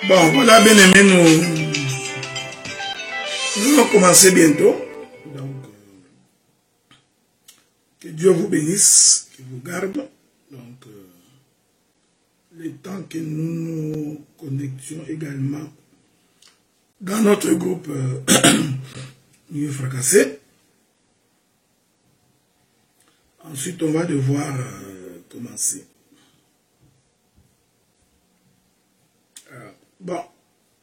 Bon, voilà, bien aimé, nous allons commencer bientôt. Donc, que Dieu vous bénisse, qu'il vous garde. Donc, le temps que nous nous connections également dans notre groupe Nuit Fracassé. Ensuite, on va devoir commencer. Bon,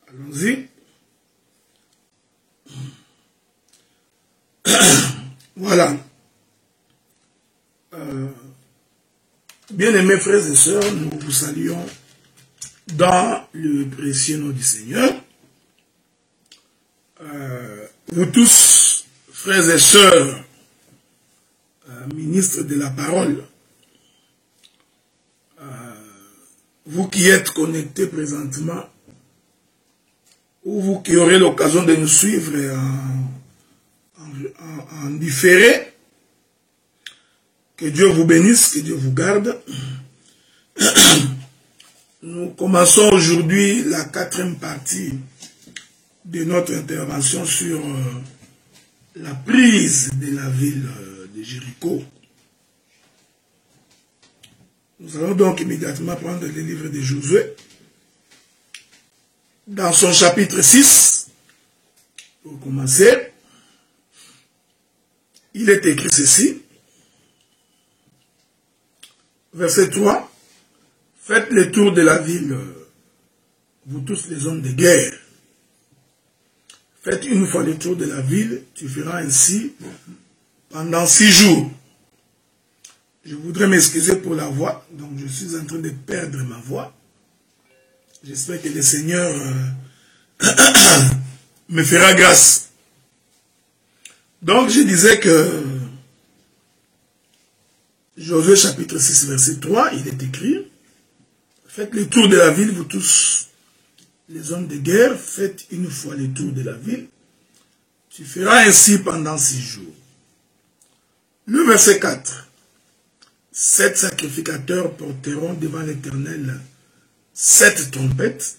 allons-y. Voilà. Bien-aimés frères et sœurs, nous vous saluons dans le précieux nom du Seigneur. Vous tous, frères et sœurs, ministres de la parole, vous qui êtes connectés présentement, ou vous qui aurez l'occasion de nous suivre en différé, que Dieu vous bénisse, que Dieu vous garde. Nous commençons aujourd'hui la 4e partie de notre intervention sur la prise de la ville de Jéricho. Nous allons donc immédiatement prendre le livre de Josué. Dans son chapitre 6, pour commencer, il est écrit ceci. Verset 3. Faites le tour de la ville, vous tous les hommes de guerre. Faites une fois le tour de la ville, tu feras ainsi pendant 6 jours. Je voudrais m'excuser pour la voix, donc je suis en train de perdre ma voix. J'espère que le Seigneur me fera grâce. Donc je disais que Josué chapitre 6 verset 3, il est écrit, faites le tour de la ville, vous tous les hommes de guerre, faites une fois le tour de la ville, tu feras ainsi pendant 6 jours. Le verset 4, 7 sacrificateurs porteront devant l'Éternel 7 trompettes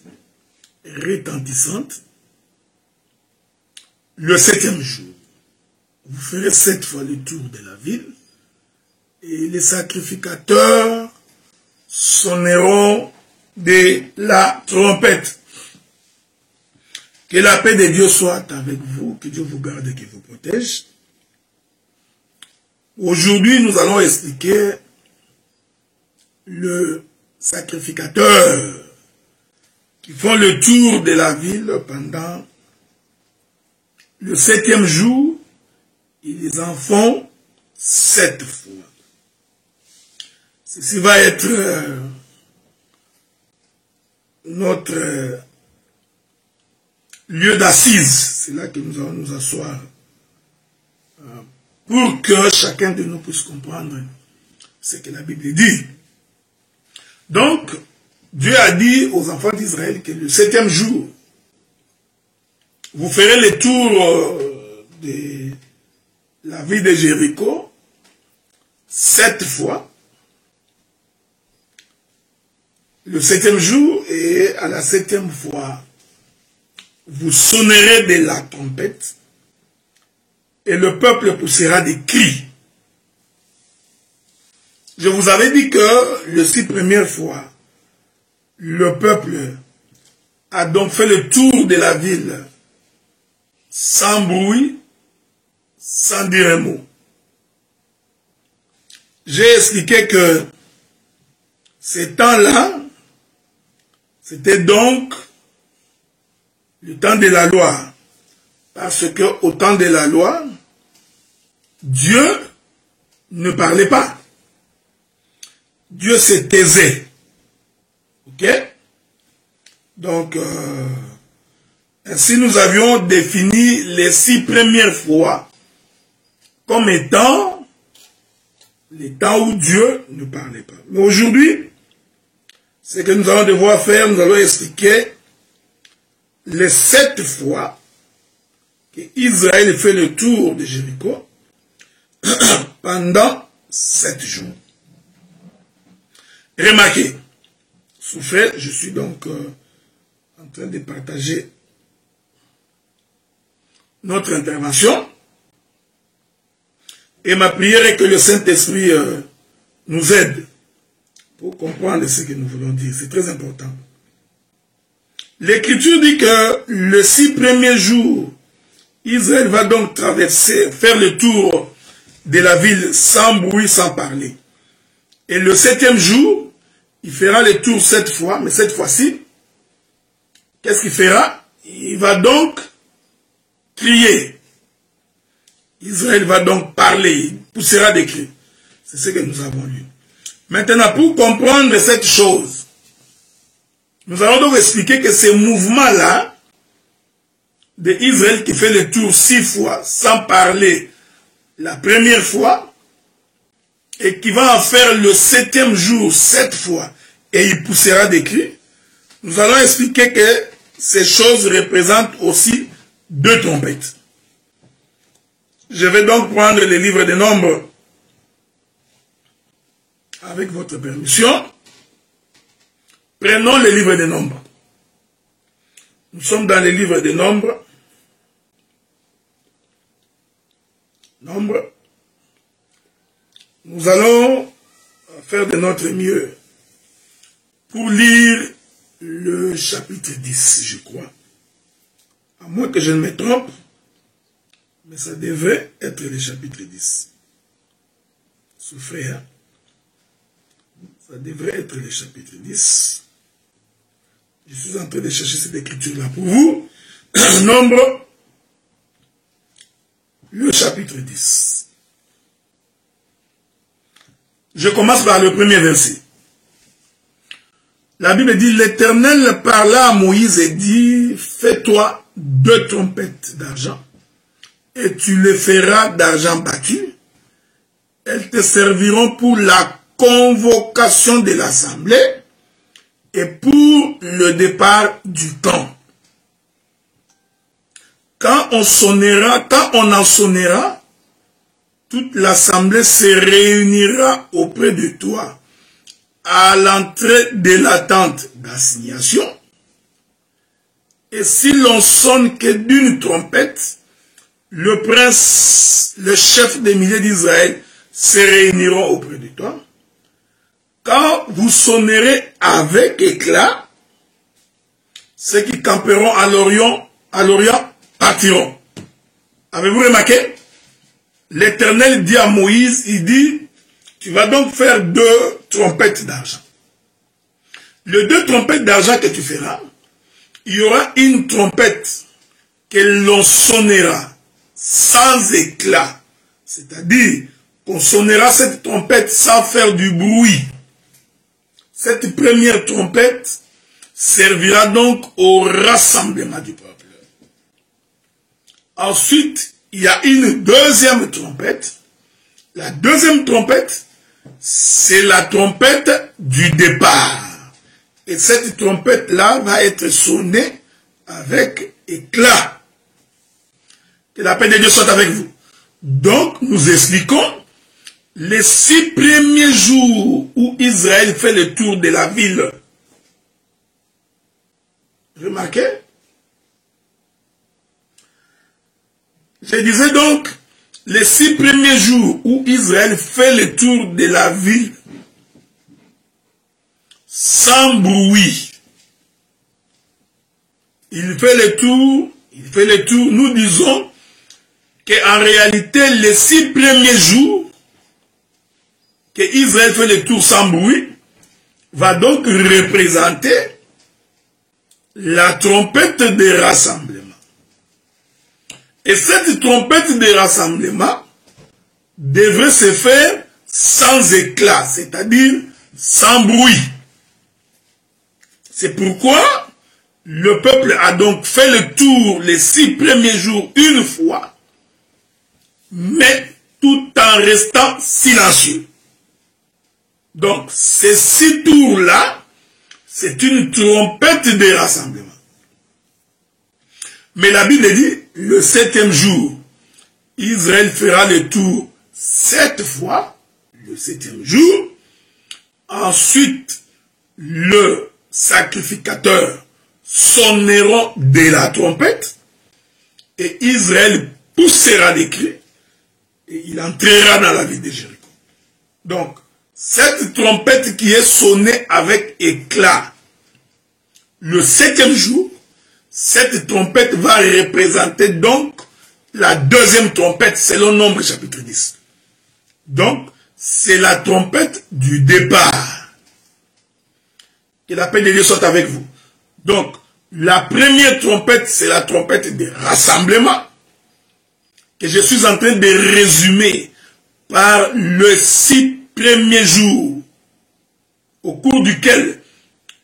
retentissantes. Le 7e jour, vous ferez 7 fois le tour de la ville et les sacrificateurs sonneront de la trompette. Que la paix de Dieu soit avec vous, que Dieu vous garde et qu'il vous protège. Aujourd'hui, nous allons expliquer le sacrificateur qui font le tour de la ville pendant le 7e jour. Ils en font 7 fois. Ceci va être notre lieu d'assise. C'est là que nous allons nous asseoir pour que chacun de nous puisse comprendre ce que la Bible dit. Donc, Dieu a dit aux enfants d'Israël que le 7e jour, vous ferez le tour de la ville de Jéricho 7 fois. Le 7e jour, et à la 7e fois, vous sonnerez de la trompette et le peuple poussera des cris. Je vous avais dit que les 6 premières fois, le peuple a donc fait le tour de la ville sans bruit, sans dire un mot. J'ai expliqué que ces temps-là, c'était donc le temps de la loi. Parce que au temps de la loi, Dieu ne parlait pas. Dieu se taisait. Ok? Donc, ainsi nous avions défini les 6 premières fois comme étant les temps où Dieu ne parlait pas. Mais aujourd'hui, ce que nous allons devoir faire, nous allons expliquer les 7 fois que Israël fait le tour de Jéricho pendant 7 jours. Remarquez, souffrez, je suis donc en en train de partager notre intervention. Et ma prière est que le Saint-Esprit nous aide pour comprendre ce que nous voulons dire. C'est très important. L'Écriture dit que le 6 premiers jours, Israël va donc traverser, faire le tour de la ville sans bruit, sans parler. Et le 7e jour, il fera le tour 7 fois, mais cette fois-ci, qu'est-ce qu'il fera? Il va donc crier. Israël va donc parler, il poussera des cris. C'est ce que nous avons lu. Maintenant, pour comprendre cette chose, nous allons donc expliquer que ce mouvement-là d'Israël qui fait le tour 6 fois sans parler la première fois et qui va en faire le 7e jour 7 fois et il poussera des cris, nous allons expliquer que ces choses représentent aussi 2 trompettes. Je vais donc prendre les livres des Nombres avec votre permission. Prenons les livres des Nombres. Nous sommes dans les livres des Nombres. Nous allons faire de notre mieux pour lire le chapitre 10, je crois. À moins que je ne me trompe, mais ça devrait être le chapitre 10. Souffrez, hein? Ça devrait être le chapitre 10. Je suis en train de chercher cette écriture-là pour vous. Nombre, le chapitre 10. Je commence par le premier verset. La Bible dit, l'Éternel parla à Moïse et dit, fais-toi 2 trompettes d'argent et tu les feras d'argent battu. Elles te serviront pour la convocation de l'assemblée et pour le départ du camp. Quand on en sonnera, toute l'assemblée se réunira auprès de toi à l'entrée de la tente d'assignation. Et si l'on sonne que d'une trompette, le prince, le chef des milliers d'Israël se réuniront auprès de toi. Quand vous sonnerez avec éclat, ceux qui camperont à l'Orient partiront. Avez-vous remarqué? L'Éternel dit à Moïse, il dit, tu vas donc faire 2 trompettes d'argent. Les 2 trompettes d'argent que tu feras, il y aura une trompette que l'on sonnera sans éclat. C'est-à-dire qu'on sonnera cette trompette sans faire du bruit. Cette première trompette servira donc au rassemblement du peuple. Ensuite, il y a une deuxième trompette. La deuxième trompette, c'est la trompette du départ. Et cette trompette-là va être sonnée avec éclat. Que la paix de Dieu soit avec vous. Donc, nous expliquons les 6 premiers jours où Israël fait le tour de la ville. Remarquez? Je disais donc, les 6 premiers jours où Israël fait le tour de la ville sans bruit. Il fait le tour, nous disons qu'en réalité, les 6 premiers jours que Israël fait le tour sans bruit, va donc représenter la trompette de rassemblement. Et cette trompette de rassemblement devrait se faire sans éclat, c'est-à-dire sans bruit. C'est pourquoi le peuple a donc fait le tour les 6 premiers jours une fois, mais tout en restant silencieux. Donc, ces 6 tours-là, c'est une trompette de rassemblement. Mais la Bible dit, le 7e jour, Israël fera le tour 7 fois, le 7e jour. Ensuite, le sacrificateur sonneront de la trompette et Israël poussera des cris et il entrera dans la ville de Jéricho. Donc, cette trompette qui est sonnée avec éclat le 7e jour, cette trompette va représenter donc la deuxième trompette selon Nombre chapitre 10. Donc, c'est la trompette du départ. Que la paix de Dieu soit avec vous. Donc, la première trompette, c'est la trompette de rassemblement que je suis en train de résumer par le 6 premiers jours au cours duquel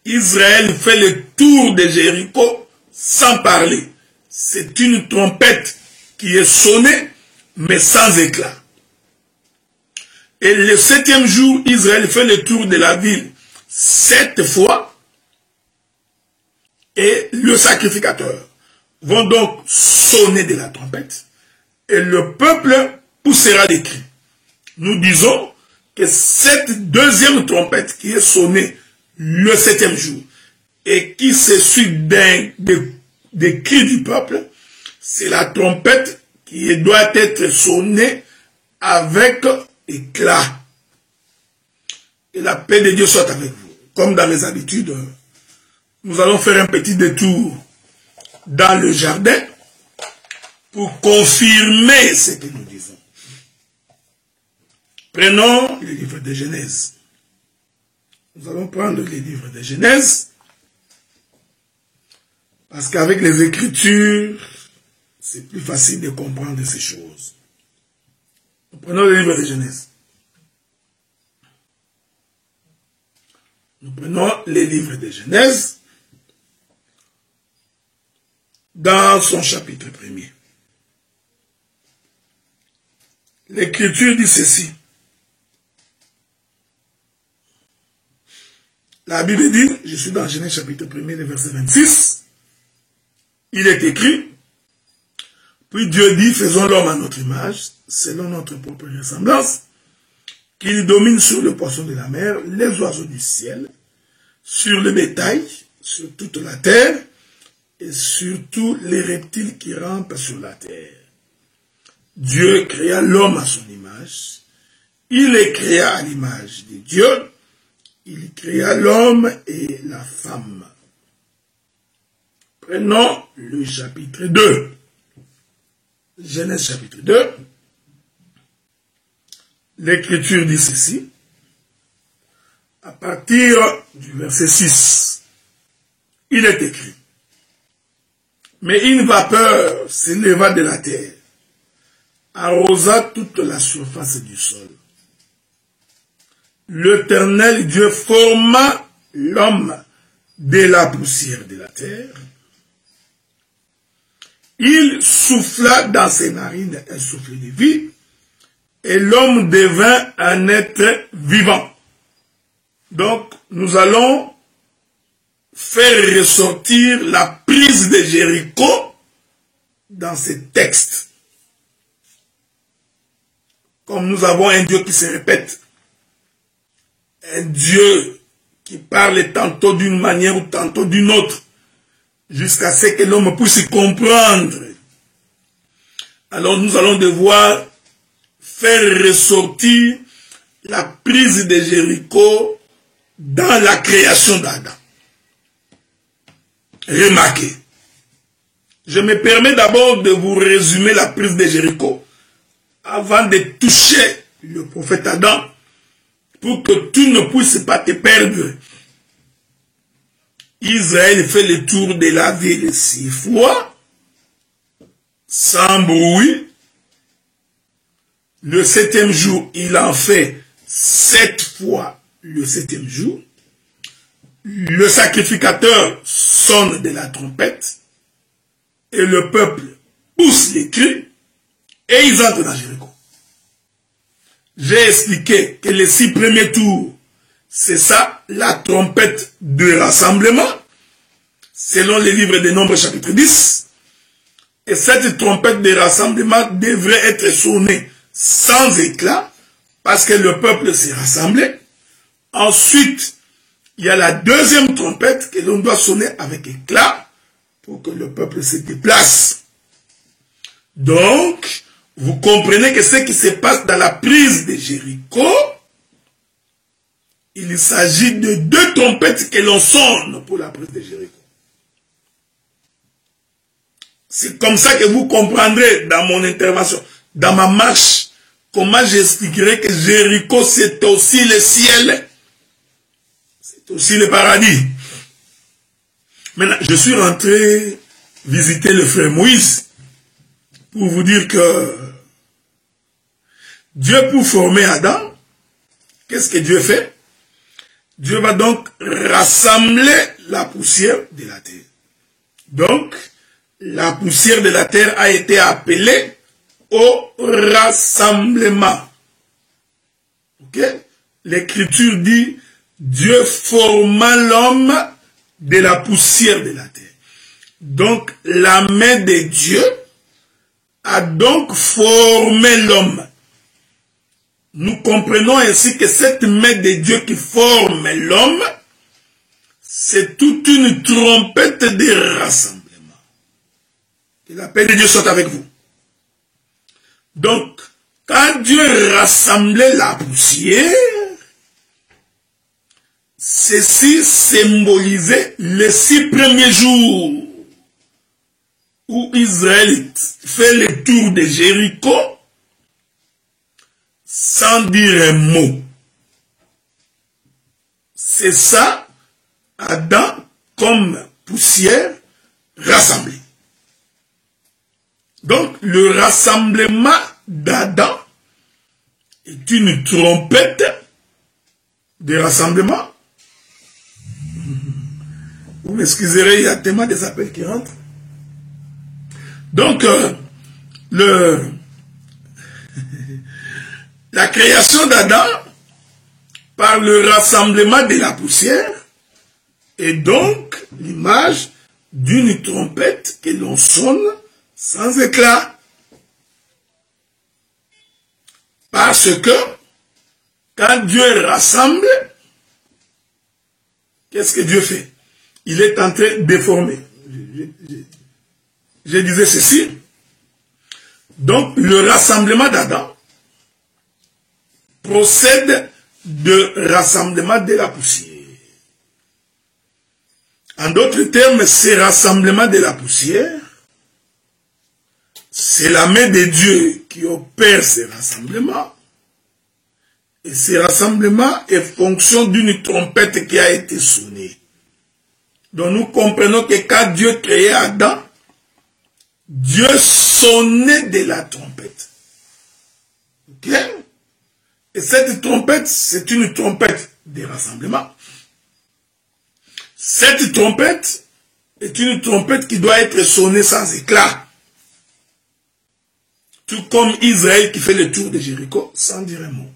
Israël fait le tour de Jéricho sans parler. C'est une trompette qui est sonnée mais sans éclat. Et le 7e jour, Israël fait le tour de la ville 7 fois et le sacrificateur vont donc sonner de la trompette et le peuple poussera des cris. Nous disons que cette deuxième trompette qui est sonnée le 7e jour et qui se suit des cris du peuple, c'est la trompette qui doit être sonnée avec éclat. Et la paix de Dieu soit avec vous. Comme dans les habitudes, nous allons faire un petit détour dans le jardin pour confirmer ce que nous disons. Prenons le livre de Genèse. Nous allons prendre les livres de Genèse parce qu'avec les Écritures, c'est plus facile de comprendre ces choses. Nous prenons le livre de Genèse. Nous prenons les livres de Genèse dans son chapitre 1er. L'Écriture dit ceci. La Bible dit, je suis dans Genèse chapitre 1er, le verset 26, il est écrit, puis Dieu dit, faisons l'homme à notre image, selon notre propre ressemblance, qu'il domine sur le poisson de la mer, les oiseaux du ciel, sur le bétail, sur toute la terre, et sur tous les reptiles qui rampent sur la terre. Dieu créa l'homme à son image, il les créa à l'image de Dieu, il créa l'homme et la femme. Prenons le chapitre 2. Genèse chapitre 2. L'Écriture dit ceci. À partir du verset 6, il est écrit. Mais une vapeur s'éleva de la terre, arrosa toute la surface du sol. L'Éternel Dieu forma l'homme de la poussière de la terre. Il souffla dans ses narines un souffle de vie, et l'homme devint un être vivant. Donc, nous allons faire ressortir la prise de Jéricho dans ces textes. Comme nous avons un Dieu qui se répète, un Dieu qui parle tantôt d'une manière ou tantôt d'une autre, jusqu'à ce que l'homme puisse comprendre. Alors nous allons devoir faire ressortir la prise de Jéricho dans la création d'Adam. Remarquez, je me permets d'abord de vous résumer la prise de Jéricho avant de toucher le prophète Adam pour que tu ne puisses pas te perdre. Israël fait le tour de la ville 6 fois, sans bruit. Le 7e jour, il en fait 7 fois le 7e jour. Le sacrificateur sonne de la trompette et le peuple pousse les cris et ils entrent dans Jéricho. J'ai expliqué que les 6 premiers tours, c'est ça, la trompette de rassemblement, selon les livres de Nombre chapitre 10. Et cette trompette de rassemblement devrait être sonnée sans éclat, parce que le peuple s'est rassemblé. Ensuite, il y a la deuxième trompette que l'on doit sonner avec éclat pour que le peuple se déplace. Donc, vous comprenez que ce qui se passe dans la prise de Jéricho, il s'agit de deux trompettes que l'on sonne pour la prise de Jéricho. C'est comme ça que vous comprendrez dans mon intervention, dans ma marche, comment j'expliquerai que Jéricho c'est aussi le ciel, c'est aussi le paradis. Maintenant, je suis rentré visiter le frère Moïse pour vous dire que Dieu, pour former Adam, qu'est-ce que Dieu fait? Dieu va donc rassembler la poussière de la terre. Donc, la poussière de la terre a été appelée au rassemblement. Ok? L'Écriture dit, Dieu forma l'homme de la poussière de la terre. Donc, la main de Dieu a donc formé l'homme. Nous comprenons ainsi que cette main de Dieu qui forme l'homme, c'est toute une trompette de rassemblement. Que la paix de Dieu soit avec vous. Donc, quand Dieu rassemblait la poussière, ceci symbolisait les 6 premiers jours où Israël fait le tour de Jéricho sans dire un mot. C'est ça, Adam comme poussière rassemblée. Donc, le rassemblement d'Adam est une trompette de rassemblement. Vous m'excuserez, il y a tellement des appels qui rentrent. Donc, la création d'Adam par le rassemblement de la poussière est donc l'image d'une trompette que l'on sonne sans éclat. Parce que quand Dieu rassemble, qu'est-ce que Dieu fait? Il est en train de former. Je disais ceci. Donc, le rassemblement d'Adam procède de rassemblement de la poussière. En d'autres termes, ce rassemblement de la poussière, c'est la main de Dieu qui opère ces rassemblements. Et ces rassemblements est fonction d'une trompette qui a été sonnée. Donc nous comprenons que quand Dieu créait Adam, Dieu sonnait de la trompette. Ok? Et cette trompette, c'est une trompette de rassemblement. Cette trompette est une trompette qui doit être sonnée sans éclat. Tout comme Israël qui fait le tour de Jéricho sans dire un mot.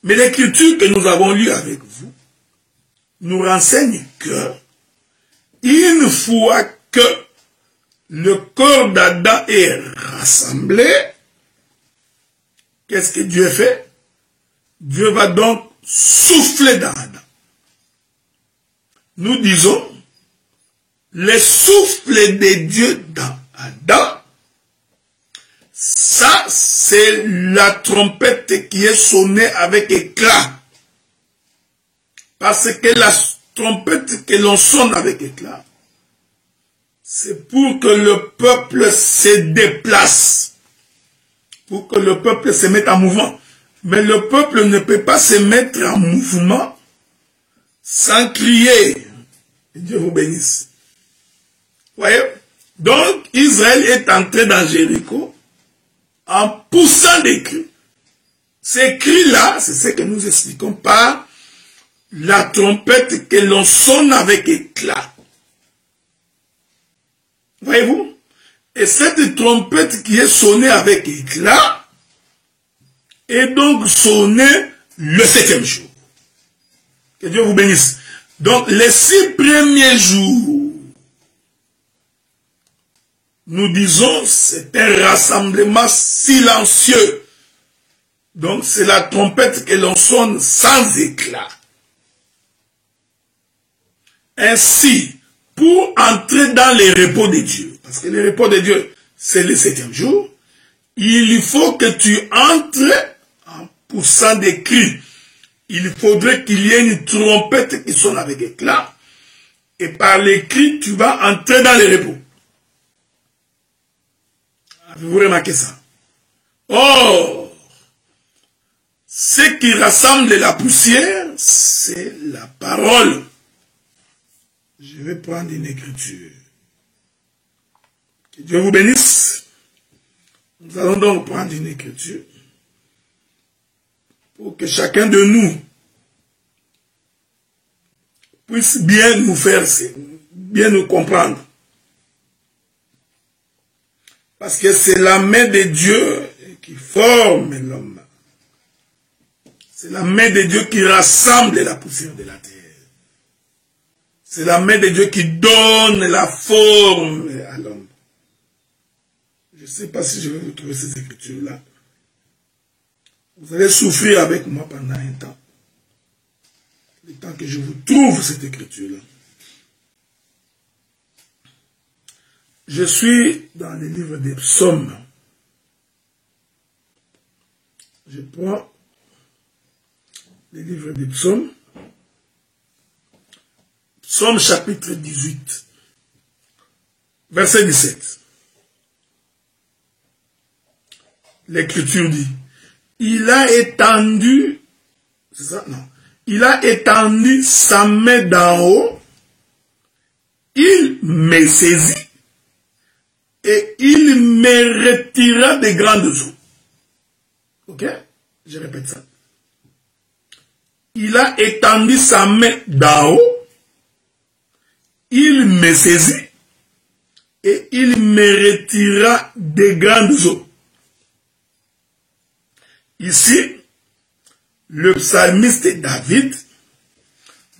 Mais l'écriture que nous avons lue avec vous nous renseigne que une fois que le corps d'Adam est rassemblé, qu'est-ce que Dieu fait? Dieu va donc souffler dans Adam. Nous disons, le souffle de Dieu dans Adam, ça, c'est la trompette qui est sonnée avec éclat. Parce que la trompette que l'on sonne avec éclat, c'est pour que le peuple se déplace. Pour que le peuple se mette en mouvement. Mais le peuple ne peut pas se mettre en mouvement sans crier. Dieu vous bénisse. Voyez? Donc, Israël est entré dans Jéricho en poussant des cris. Ces cris-là, c'est ce que nous expliquons par la trompette que l'on sonne avec éclat. Voyez-vous? Et cette trompette qui est sonnée avec éclat est donc sonnée le 7e jour. Que Dieu vous bénisse. Donc, les 6 premiers jours, nous disons, c'est un rassemblement silencieux. Donc, c'est la trompette que l'on sonne sans éclat. Ainsi, pour entrer dans les repos de Dieu, parce que le repos de Dieu, c'est le 7e jour, il faut que tu entres en poussant des cris. Il faudrait qu'il y ait une trompette qui sonne avec éclat. Et par les cris, tu vas entrer dans les repos. Avez-vous remarqué ça? Or, ce qui rassemble la poussière, c'est la parole. Je vais prendre une écriture. Que Dieu vous bénisse. Nous allons donc prendre une écriture pour que chacun de nous puisse bien nous faire, bien nous comprendre. Parce que c'est la main de Dieu qui forme l'homme. C'est la main de Dieu qui rassemble la poussière de la terre. C'est la main de Dieu qui donne la forme à l'homme. Je ne sais pas si je vais vous trouver ces écritures-là. Vous allez souffrir avec moi pendant un temps. Le temps que je vous trouve cette écriture-là. Je suis dans les livres des psaumes. Je prends les livres des psaumes. Psaume chapitre 18, verset 17. L'écriture dit, il a étendu, c'est ça? Non. Il a étendu sa main d'en haut, il me saisit, et il me retira des grandes eaux. Ok? Je répète ça. Il a étendu sa main d'en haut, il me saisit, et il me retira des grandes eaux. Ici, le psalmiste David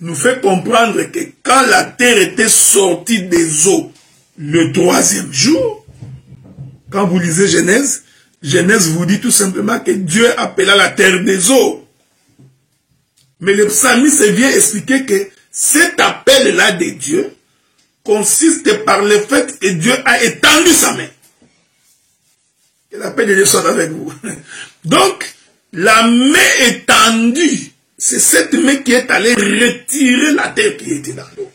nous fait comprendre que quand la terre était sortie des eaux le 3e jour, quand vous lisez Genèse, Genèse vous dit tout simplement que Dieu appela la terre des eaux. Mais le psalmiste vient expliquer que cet appel-là de Dieu consiste par le fait que Dieu a étendu sa main. Que la paix de Dieu soit avec vous. Donc, la main étendue, c'est cette main qui est allée retirer la terre qui était dans l'eau.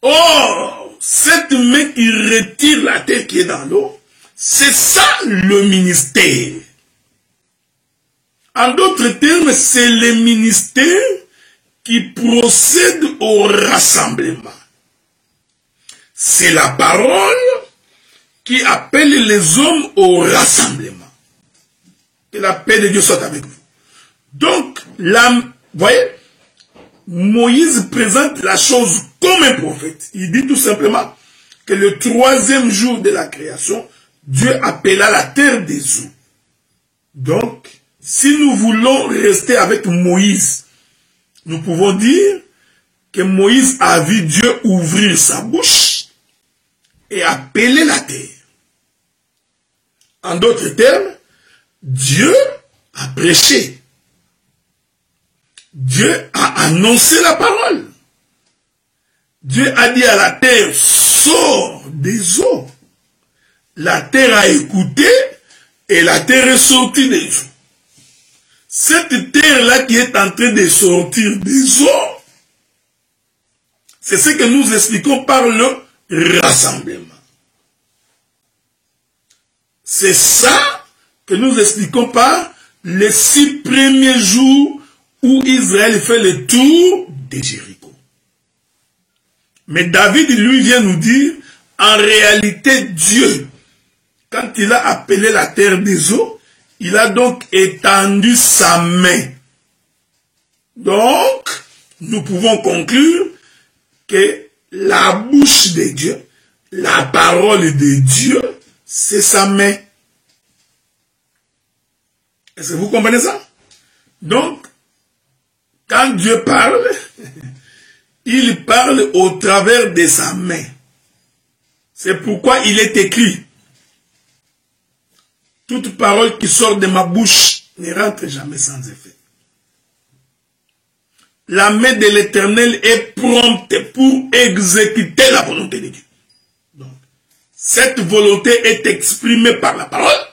Or, cette main qui retire la terre qui est dans l'eau, c'est ça le ministère. En d'autres termes, c'est le ministère qui procède au rassemblement. C'est la parole qui appelle les hommes au rassemblement. Que la paix de Dieu soit avec vous. Donc, vous voyez, Moïse présente la chose comme un prophète. Il dit tout simplement que le 3e jour de la création, Dieu appela la terre des eaux. Donc, si nous voulons rester avec Moïse, nous pouvons dire que Moïse a vu Dieu ouvrir sa bouche et appeler la terre. En d'autres termes, Dieu a prêché. Dieu a annoncé la parole. Dieu a dit à la terre, sors des eaux. La terre a écouté et la terre est sortie des eaux. Cette terre-là qui est en train de sortir des eaux, c'est ce que nous expliquons par le rassemblement. C'est ça que nous expliquons par les 6 premiers jours où Israël fait le tour de Jéricho. Mais David, lui, vient nous dire, en réalité, Dieu, quand il a appelé la terre des eaux, il a donc étendu sa main. Donc, nous pouvons conclure que la bouche de Dieu, la parole de Dieu, c'est sa main. Est-ce que vous comprenez ça? Donc, quand Dieu parle, il parle au travers de sa main. C'est pourquoi il est écrit, toute parole qui sort de ma bouche ne rentre jamais sans effet. la main de l'Éternel est prompte pour exécuter la volonté de Dieu. Donc, cette volonté est exprimée par la parole,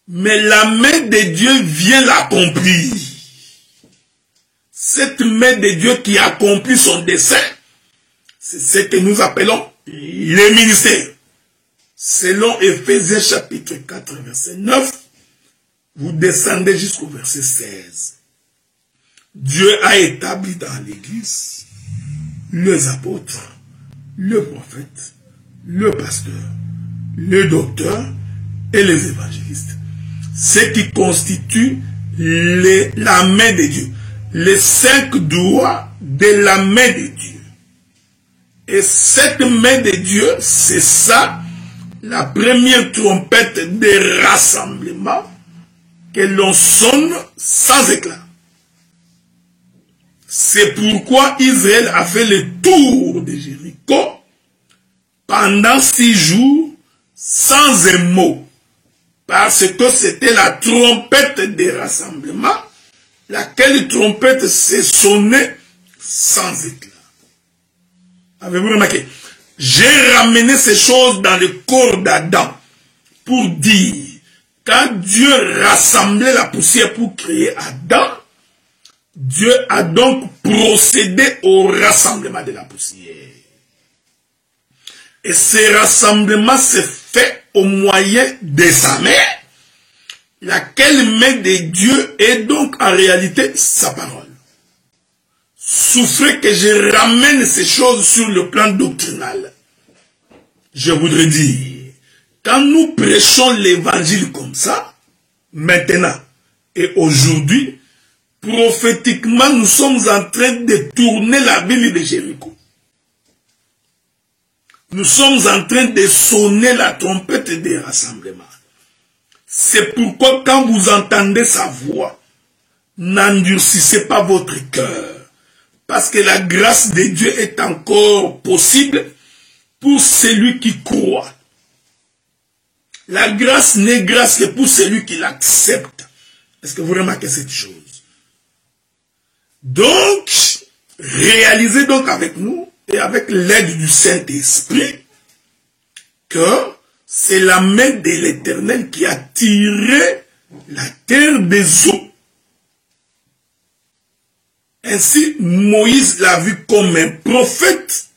mais la main de Dieu vient l'accomplir. Cette main de Dieu qui accomplit son dessein, c'est ce que nous appelons les ministères. Selon Éphésiens chapitre 4, verset 9, vous descendez jusqu'au verset 16. Dieu a établi dans l'Église les apôtres, le prophète, le pasteur, le docteur et les évangélistes. Ce qui constitue la main de Dieu. Les 5 doigts de la main de Dieu. Et cette main de Dieu, c'est ça, la première trompette de rassemblement que l'on sonne sans éclat. C'est pourquoi Israël a fait le tour de Jéricho pendant 6 jours sans un mot. Parce que c'était la trompette de rassemblement, laquelle trompette s'est sonnée sans éclat. Avez-vous remarqué? J'ai ramené ces choses dans le corps d'Adam pour dire, quand Dieu rassemblait la poussière pour créer Adam, Dieu a donc procédé au rassemblement de la poussière. Et ce rassemblement s'est fait au moyen de sa main, laquelle main de Dieu est donc en réalité sa parole. Souffrez que je ramène ces choses sur le plan doctrinal. Je voudrais dire, quand nous prêchons l'évangile comme ça, maintenant et aujourd'hui, prophétiquement, nous sommes en train de tourner la ville de Jéricho. Nous sommes en train de sonner la trompette des rassemblements. C'est pourquoi quand vous entendez sa voix, n'endurcissez pas votre cœur. Parce que la grâce de Dieu est encore possible pour celui qui croit. La grâce n'est grâce que pour celui qui l'accepte. Est-ce que vous remarquez cette chose? Donc, réalisez donc avec nous et avec l'aide du Saint-Esprit que c'est la main de l'Éternel qui a tiré la terre des eaux. Ainsi, Moïse l'a vu comme un prophète.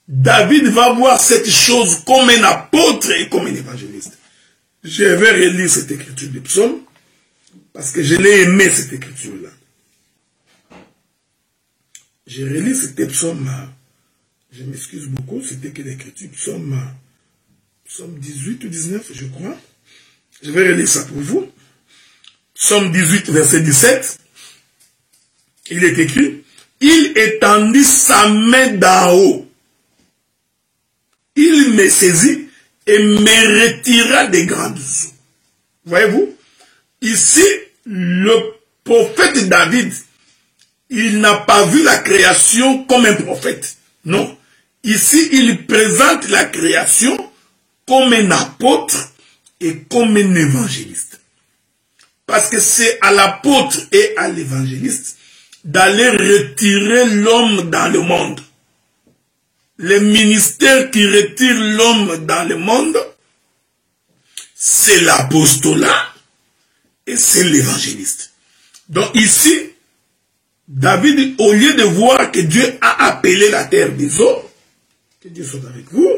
David va voir cette chose comme un apôtre et comme un évangéliste. Je vais relire cette écriture du psaume parce que je l'ai aimé cette écriture-là. Je relis cet psaume, je m'excuse beaucoup, c'était que l'écriture psaume 18 ou 19, je crois. Je vais relire ça pour vous. Psaume 18, verset 17. Il est écrit, il étendit sa main d'en haut. Il me saisit et me retira des grandes eaux. Voyez-vous? Ici, le prophète David, il n'a pas vu la création comme un prophète. Non. Ici, il présente la création comme un apôtre et comme un évangéliste. Parce que c'est à l'apôtre et à l'évangéliste d'aller retirer l'homme dans le monde. Le ministère qui retire l'homme dans le monde, c'est l'apostolat et c'est l'évangéliste. Donc ici, David, au lieu de voir que Dieu a appelé la terre des eaux, que Dieu soit avec vous,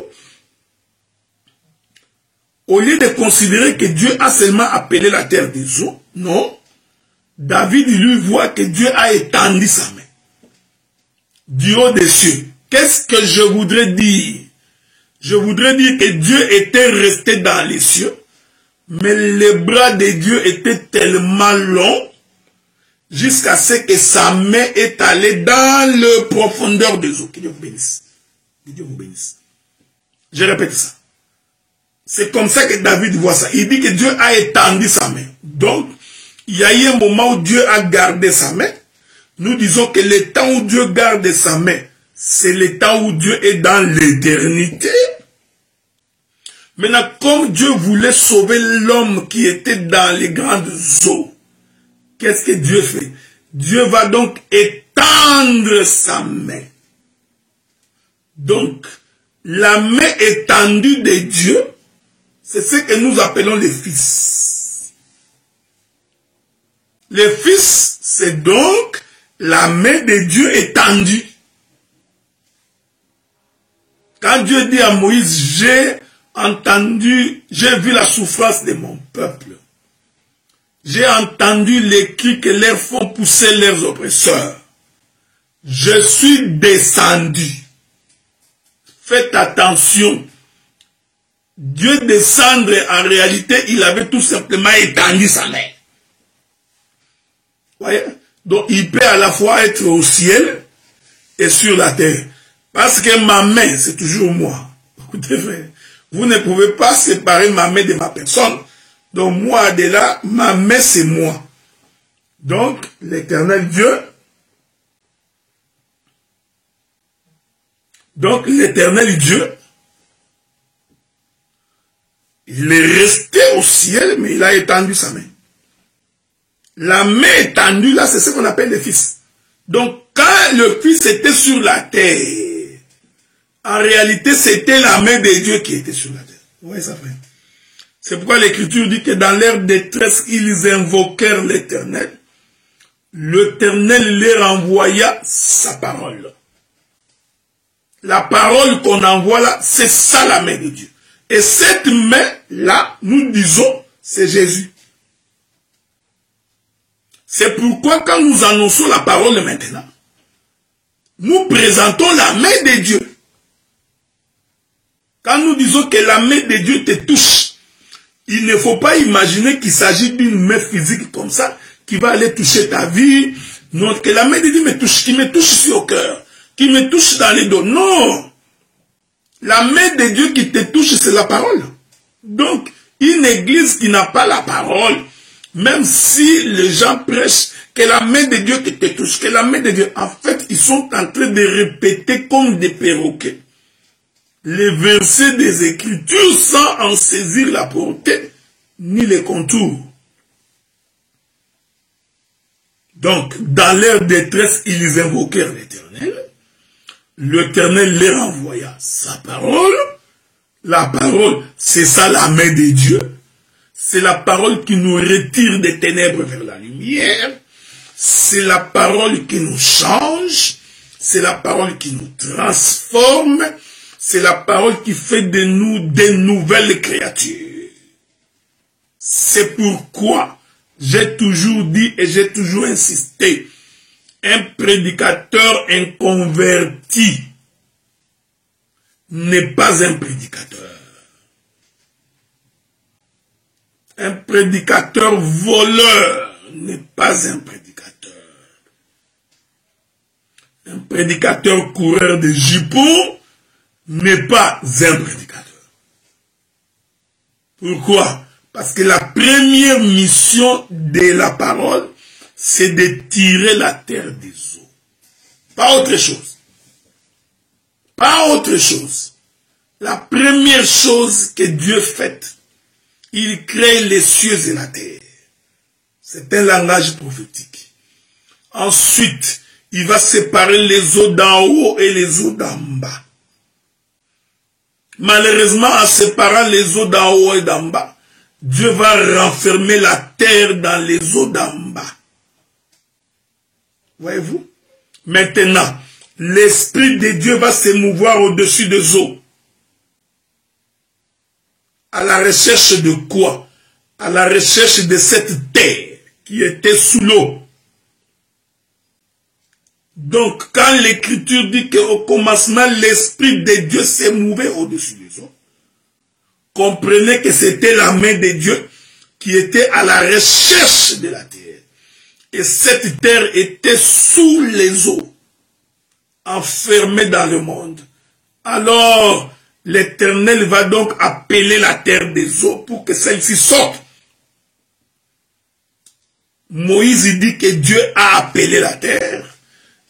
au lieu de considérer que Dieu a seulement appelé la terre des eaux, non, David lui voit que Dieu a étendu sa main du haut des cieux. Qu'est-ce que je voudrais dire? Je voudrais dire que Dieu était resté dans les cieux, mais les bras de Dieu étaient tellement longs jusqu'à ce que sa main est allée dans le profondeur des eaux. Que Dieu vous bénisse. Que Dieu vous bénisse. Je répète ça. C'est comme ça que David voit ça. Il dit que Dieu a étendu sa main. Donc, il y a eu un moment où Dieu a gardé sa main. Nous disons que le temps où Dieu garde sa main, c'est le temps où Dieu est dans l'éternité. Maintenant, comme Dieu voulait sauver l'homme qui était dans les grandes eaux, qu'est-ce que Dieu fait? Dieu va donc étendre sa main. Donc, la main étendue de Dieu, c'est ce que nous appelons les fils. Les fils, c'est donc la main de Dieu étendue. Quand Dieu dit à Moïse, j'ai entendu, j'ai vu la souffrance de mon peuple. J'ai entendu les cris que leur font pousser leurs oppresseurs. Je suis descendu. Faites attention. Dieu descendre, en réalité, il avait tout simplement étendu sa main. Voyez? Donc, il peut à la fois être au ciel et sur la terre. Parce que ma main, c'est toujours moi. Écoutez, frère, vous ne pouvez pas séparer ma main de ma personne. Donc, moi, de là, ma main, c'est moi. Donc, l'Éternel Dieu, il est resté au ciel, mais il a étendu sa main. La main étendue, là, c'est ce qu'on appelle les fils. Donc, quand le fils était sur la terre, en réalité, c'était la main de Dieu qui était sur la terre. Vous voyez ça, frère? C'est pourquoi l'Écriture dit que dans leur détresse, ils invoquèrent l'Éternel. L'Éternel leur envoya sa parole. La parole qu'on envoie là, c'est ça la main de Dieu. Et cette main-là, nous disons, c'est Jésus. C'est pourquoi quand nous annonçons la parole maintenant, nous présentons la main de Dieu. Quand nous disons que la main de Dieu te touche, il ne faut pas imaginer qu'il s'agit d'une main physique comme ça, qui va aller toucher ta vie. Non, que la main de Dieu me touche, qui me touche ici au cœur, qui me touche dans les dos. Non! La main de Dieu qui te touche, c'est la parole. Donc, une église qui n'a pas la parole, même si les gens prêchent que la main de Dieu qui te touche, que la main de Dieu, en fait, ils sont en train de répéter comme des perroquets les versets des Écritures sans en saisir la portée ni les contours. Donc, dans leur détresse, ils invoquèrent l'Éternel. L'Éternel leur envoya sa parole. La parole, c'est ça la main de Dieu. C'est la parole qui nous retire des ténèbres vers la lumière. C'est la parole qui nous change. C'est la parole qui nous transforme. C'est la parole qui fait de nous des nouvelles créatures. C'est pourquoi j'ai toujours dit et j'ai toujours insisté, un prédicateur inconverti n'est pas un prédicateur. Un prédicateur voleur n'est pas un prédicateur. Un prédicateur coureur de jupons n'est pas un prédicateur. Pourquoi? Parce que la première mission de la parole, c'est de tirer la terre des eaux. Pas autre chose. Pas autre chose. La première chose que Dieu fait, il crée les cieux et la terre. C'est un langage prophétique. Ensuite, il va séparer les eaux d'en haut et les eaux d'en bas. Malheureusement, en séparant les eaux d'en haut et d'en bas, Dieu va renfermer la terre dans les eaux d'en bas. Voyez-vous? Maintenant, l'Esprit de Dieu va se mouvoir au-dessus des eaux. À la recherche de quoi? À la recherche de cette terre qui était sous l'eau. Donc, quand l'Écriture dit qu'au commencement, l'Esprit de Dieu s'est mouvé au-dessus des eaux, comprenez que c'était la main de Dieu qui était à la recherche de la terre. Et cette terre était sous les eaux, enfermée dans le monde. Alors, l'Éternel va donc appeler la terre des eaux pour que celle-ci sorte. Moïse dit que Dieu a appelé la terre.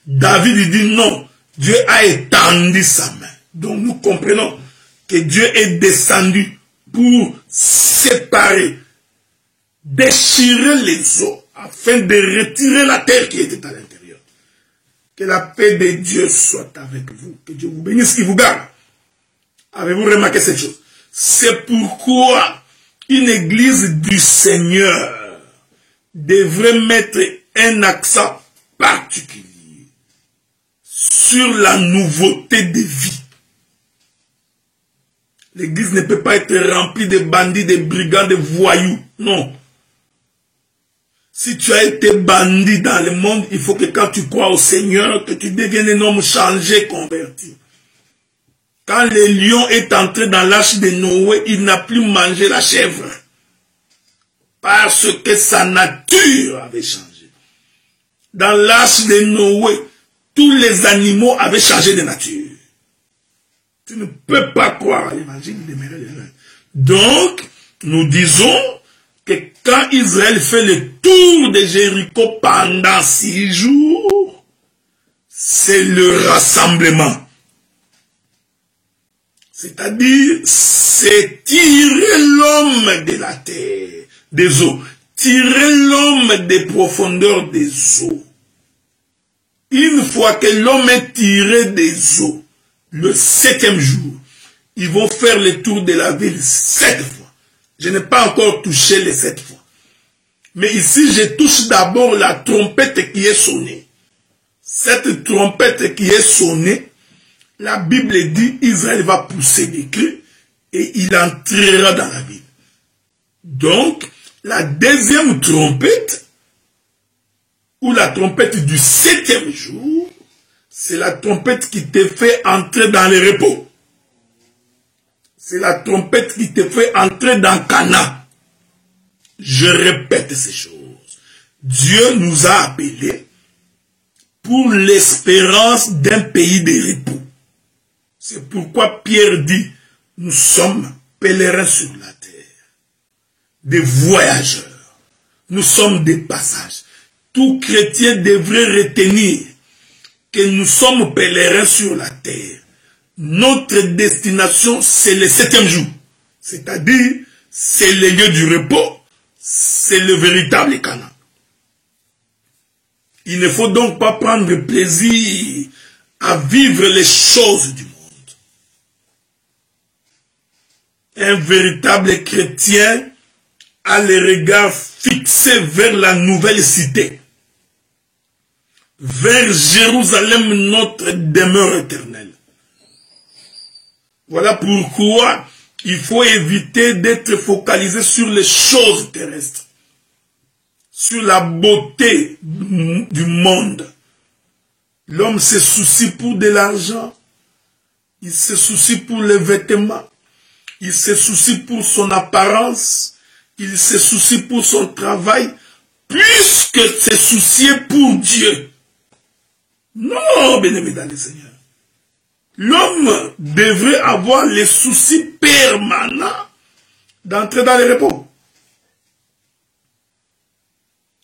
David dit non, Dieu a étendu sa main. Donc nous comprenons que Dieu est descendu pour séparer, déchirer les eaux, afin de retirer la terre qui était à l'intérieur. Que la paix de Dieu soit avec vous. Que Dieu vous bénisse, qu'il vous garde. Avez-vous remarqué cette chose? C'est pourquoi une église du Seigneur devrait mettre un accent particulier sur la nouveauté de vie. L'église ne peut pas être remplie de bandits, de brigands, de voyous. Non. Si tu as été bandit dans le monde, il faut que quand tu crois au Seigneur, que tu deviennes un homme changé, converti. Quand le lion est entré dans l'arche de Noé, il n'a plus mangé la chèvre. Parce que sa nature avait changé. Dans l'arche de Noé, tous les animaux avaient changé de nature. Tu ne peux pas croire à l'évangile de Méré. Donc, nous disons que quand Israël fait le tour de Jéricho pendant 6 jours, c'est le rassemblement. C'est-à-dire, c'est tirer l'homme de la terre, des eaux. Tirer l'homme des profondeurs des eaux. Une fois que l'homme est tiré des eaux, le 7e jour, ils vont faire le tour de la ville 7 fois. Je n'ai pas encore touché les 7 fois. Mais ici, je touche d'abord la trompette qui est sonnée. Cette trompette qui est sonnée, la Bible dit, Israël va pousser des cris et il entrera dans la ville. Donc, la deuxième trompette, ou la trompette du 7e jour, c'est la trompette qui te fait entrer dans le repos. C'est la trompette qui te fait entrer dans Cana. Je répète ces choses. Dieu nous a appelés pour l'espérance d'un pays de repos. C'est pourquoi Pierre dit, nous sommes pèlerins sur la terre, des voyageurs. Nous sommes des passages. Tout chrétien devrait retenir que nous sommes pèlerins sur la terre. Notre destination, c'est le 7e jour. C'est-à-dire, c'est le lieu du repos. C'est le véritable Canaan. Il ne faut donc pas prendre plaisir à vivre les choses du monde. Un véritable chrétien a le regard fixé vers la nouvelle cité, vers Jérusalem, notre demeure éternelle. Voilà pourquoi il faut éviter d'être focalisé sur les choses terrestres, sur la beauté du monde. L'homme se soucie pour de l'argent, il se soucie pour les vêtements, il se soucie pour son apparence, il se soucie pour son travail, plus que se soucier pour Dieu. Non, bien-aimé dans le Seigneur. L'homme devrait avoir les soucis permanents d'entrer dans le repos.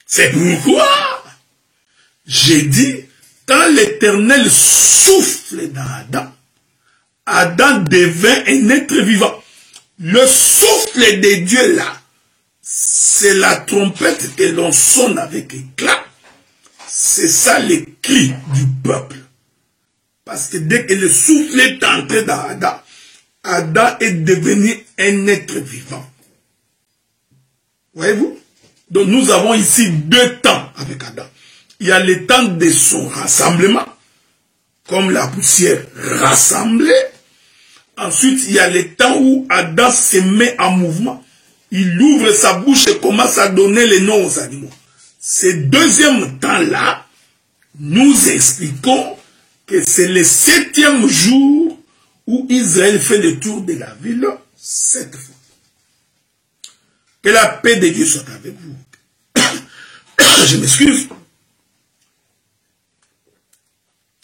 C'est pourquoi j'ai dit, quand l'Éternel souffle dans Adam, Adam devint un être vivant. Le souffle de Dieu là, c'est la trompette que l'on sonne avec éclat. C'est ça le cri du peuple. Parce que dès que le souffle est entré dans Adam, Adam est devenu un être vivant. Voyez-vous? Donc nous avons ici 2 temps avec Adam. Il y a le temps de son rassemblement, comme la poussière rassemblée. Ensuite, il y a le temps où Adam se met en mouvement. Il ouvre sa bouche et commence à donner les noms aux animaux. Ce 2e temps-là, nous expliquons que c'est le 7e jour où Israël fait le tour de la ville 7 fois. Que la paix de Dieu soit avec vous. Je m'excuse.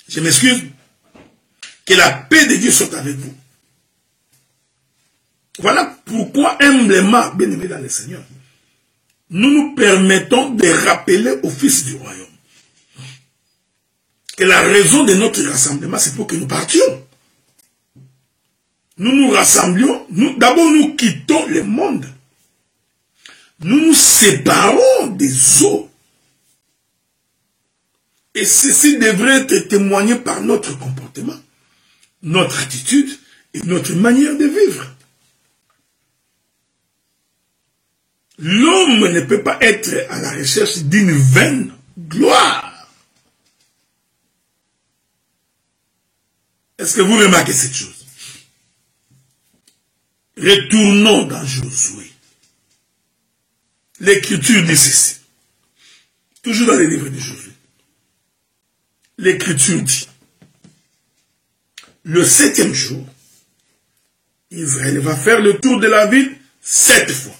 Je m'excuse. Que la paix de Dieu soit avec vous. Voilà pourquoi humblement, bien-aimés dans le Seigneur, nous nous permettons de rappeler au Fils du royaume que la raison de notre rassemblement, c'est pour que nous partions. Nous nous rassemblions, d'abord nous quittons le monde. Nous nous séparons des eaux Et ceci devrait être témoigné par notre comportement, notre attitude et notre manière de vivre. L'homme ne peut pas être à la recherche d'une vaine gloire. Est-ce que vous remarquez cette chose? Retournons dans Josué. L'Écriture dit ceci. Toujours dans les livres de Josué. L'Écriture dit, le 7e jour, Israël va faire le tour de la ville 7 fois.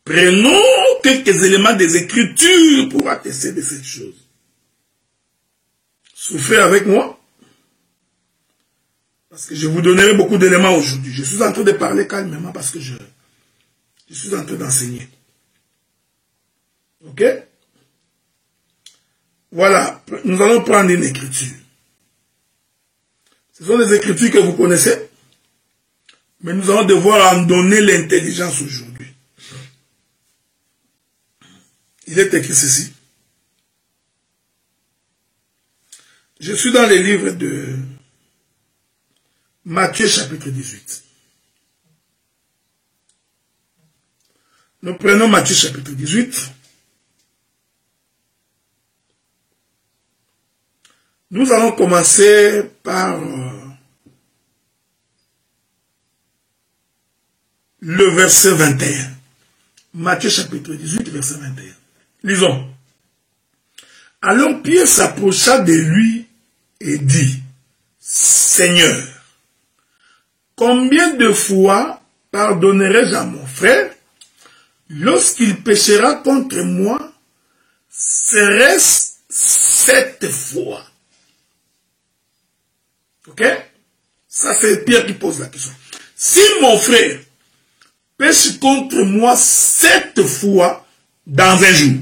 Prenons quelques éléments des Écritures pour attester de cette chose. Souffrez avec moi, parce que je vous donnerai beaucoup d'éléments aujourd'hui. Je suis en train de parler calmement parce que je suis en train d'enseigner. Ok? Voilà, nous allons prendre une écriture. Ce sont des écritures que vous connaissez, mais nous allons devoir en donner l'intelligence aujourd'hui. Il est écrit ceci. Je suis dans les livres de Matthieu chapitre 18. Nous prenons Matthieu chapitre 18. Nous allons commencer par le verset 21. Matthieu chapitre 18, verset 21. Lisons. Alors Pierre s'approcha de lui et dit, Seigneur, combien de fois pardonnerai-je à mon frère lorsqu'il péchera contre moi? Serait-ce 7 fois? Ok? Ça, c'est Pierre qui pose la question. Si mon frère pêche contre moi 7 fois dans un jour,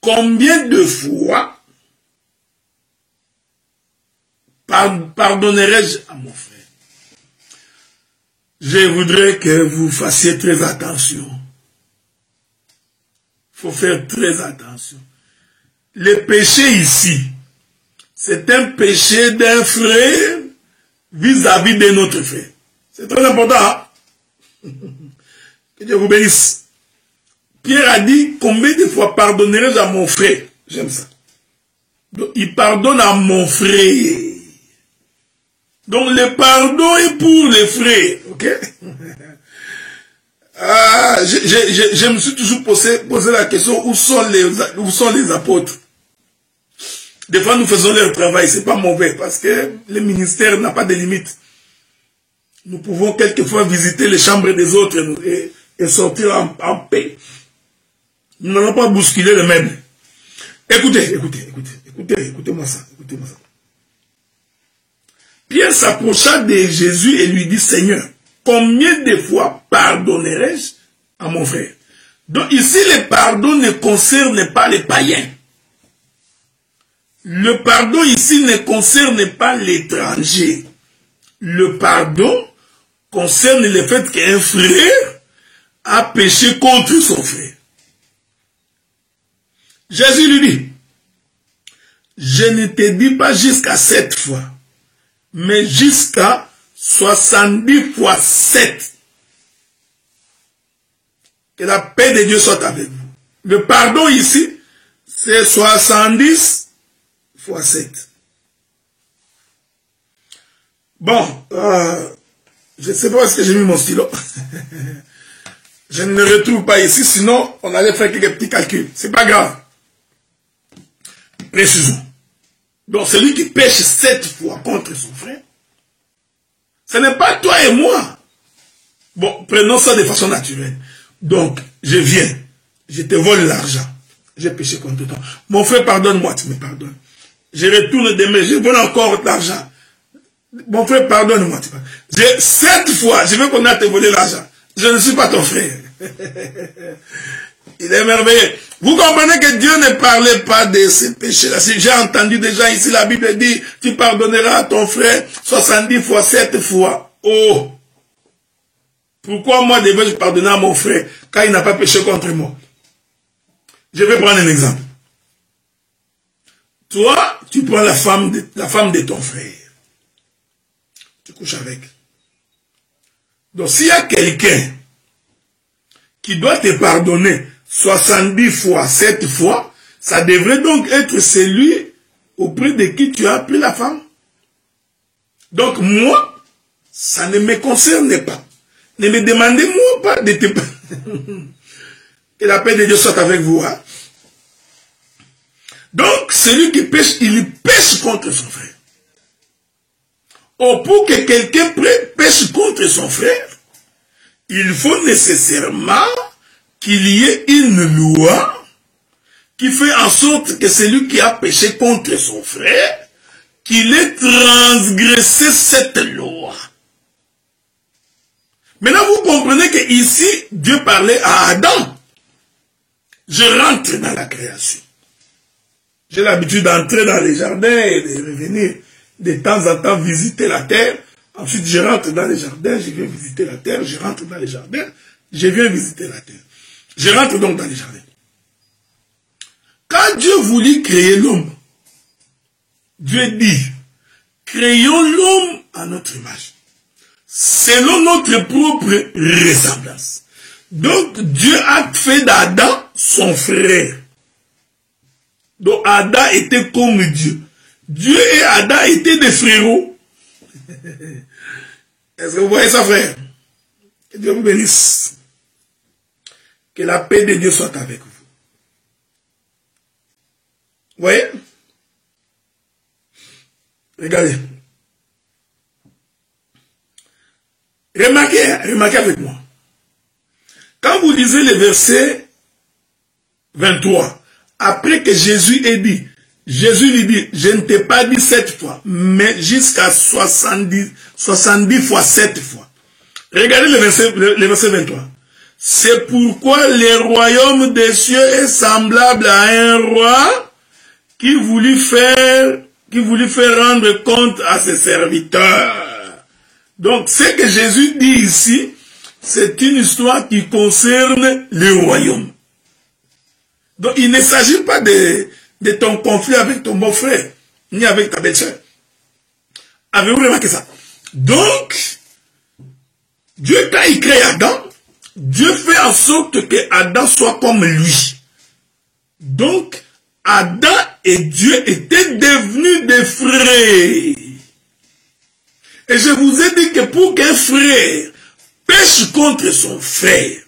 combien de fois pardonnerai-je à mon frère? Je voudrais que vous fassiez très attention. Il faut faire très attention. Le péché ici, c'est un péché d'un frère vis-à-vis de notre frère. C'est très important. Hein? Que Dieu vous bénisse. Pierre a dit, combien de fois pardonnerai-je à mon frère? J'aime ça. Donc, il pardonne à mon frère. Donc, le pardon est pour les frères. Ok? Je me suis toujours posé la question, où sont les apôtres? Des fois, nous faisons leur travail, c'est pas mauvais, parce que le ministère n'a pas de limite. Nous pouvons quelquefois visiter les chambres des autres et sortir en paix. Nous n'allons pas bousculer le même. Écoutez-moi ça. Pierre s'approcha de Jésus et lui dit, Seigneur, combien de fois pardonnerai-je à mon frère? Donc ici, le pardon ne concerne pas les païens. Le pardon ici ne concerne pas l'étranger. Le pardon concerne le fait qu'un frère a péché contre son frère. Jésus lui dit, je ne te dis pas jusqu'à 7 fois, mais jusqu'à 70 fois 7. Que la paix de Dieu soit avec vous. Le pardon ici, c'est 70 fois 7. Bon, je ne sais pas où est-ce que j'ai mis mon stylo. Je ne le retrouve pas ici, sinon on allait faire quelques petits calculs. C'est pas grave. Précisons. Donc celui qui pêche 7 fois contre son frère, ce n'est pas toi et moi. Bon, prenons ça de façon naturelle. Donc, je viens, je te vole l'argent, j'ai péché contre toi. Mon frère, pardonne-moi, tu me pardonnes. Je retourne demain, je vole encore l'argent. Mon frère, pardonne-moi, tu pardonnes. 7 fois, je veux qu'on a te volé l'argent. Je ne suis pas ton frère. Il est merveilleux. Vous comprenez que Dieu ne parlait pas de ces péchés-là. Si j'ai entendu déjà ici, la Bible dit, tu pardonneras à ton frère 70 fois, 7 fois. Oh! Pourquoi moi devais-je pardonner à mon frère quand il n'a pas péché contre moi? Je vais prendre un exemple. Toi, tu prends la femme de ton frère. Tu couches avec. Donc, s'il y a quelqu'un qui doit te pardonner 70 fois, 7 fois, ça devrait donc être celui auprès de qui tu as pris la femme. Donc, moi, ça ne me concerne pas. Ne me demandez-moi pas de te... Que la paix de Dieu soit avec vous. Hein? Donc, celui qui pêche, il pêche contre son frère. Or, pour que quelqu'un pêche contre son frère, il faut nécessairement qu'il y ait une loi qui fait en sorte que celui qui a péché contre son frère, qu'il ait transgressé cette loi. Maintenant, vous comprenez que ici, Dieu parlait à Adam. Je rentre dans la création. J'ai l'habitude d'entrer dans les jardins et de revenir de temps en temps visiter la terre. Ensuite, je rentre dans les jardins, je viens visiter la terre, je rentre dans les jardins, je viens visiter la terre. Je rentre donc dans les jardins. Quand Dieu voulut créer l'homme, Dieu dit, créons l'homme à notre image, selon notre propre ressemblance. Donc, Dieu a fait d'Adam son frère. Donc, Adam était comme Dieu. Dieu et Adam étaient des frérots. Est-ce que vous voyez ça, frère? Que Dieu vous bénisse. Que la paix de Dieu soit avec vous. Vous voyez? Regardez. Remarquez avec moi. Quand vous lisez le verset 23, après que Jésus ait dit, Jésus lui dit, je ne t'ai pas dit 7 fois, mais jusqu'à 70 fois 7 fois. Regardez le verset 23. C'est pourquoi le royaume des cieux est semblable à un roi qui voulut faire rendre compte à ses serviteurs. Donc, ce que Jésus dit ici, c'est une histoire qui concerne le royaume. Donc, il ne s'agit pas de ton conflit avec ton beau-frère, ni avec ta belle-sœur. Avez-vous remarqué ça? Donc, Dieu, quand il crée Adam, Dieu fait en sorte que Adam soit comme lui. Donc, Adam et Dieu étaient devenus des frères. Et je vous ai dit que pour qu'un frère pêche contre son frère,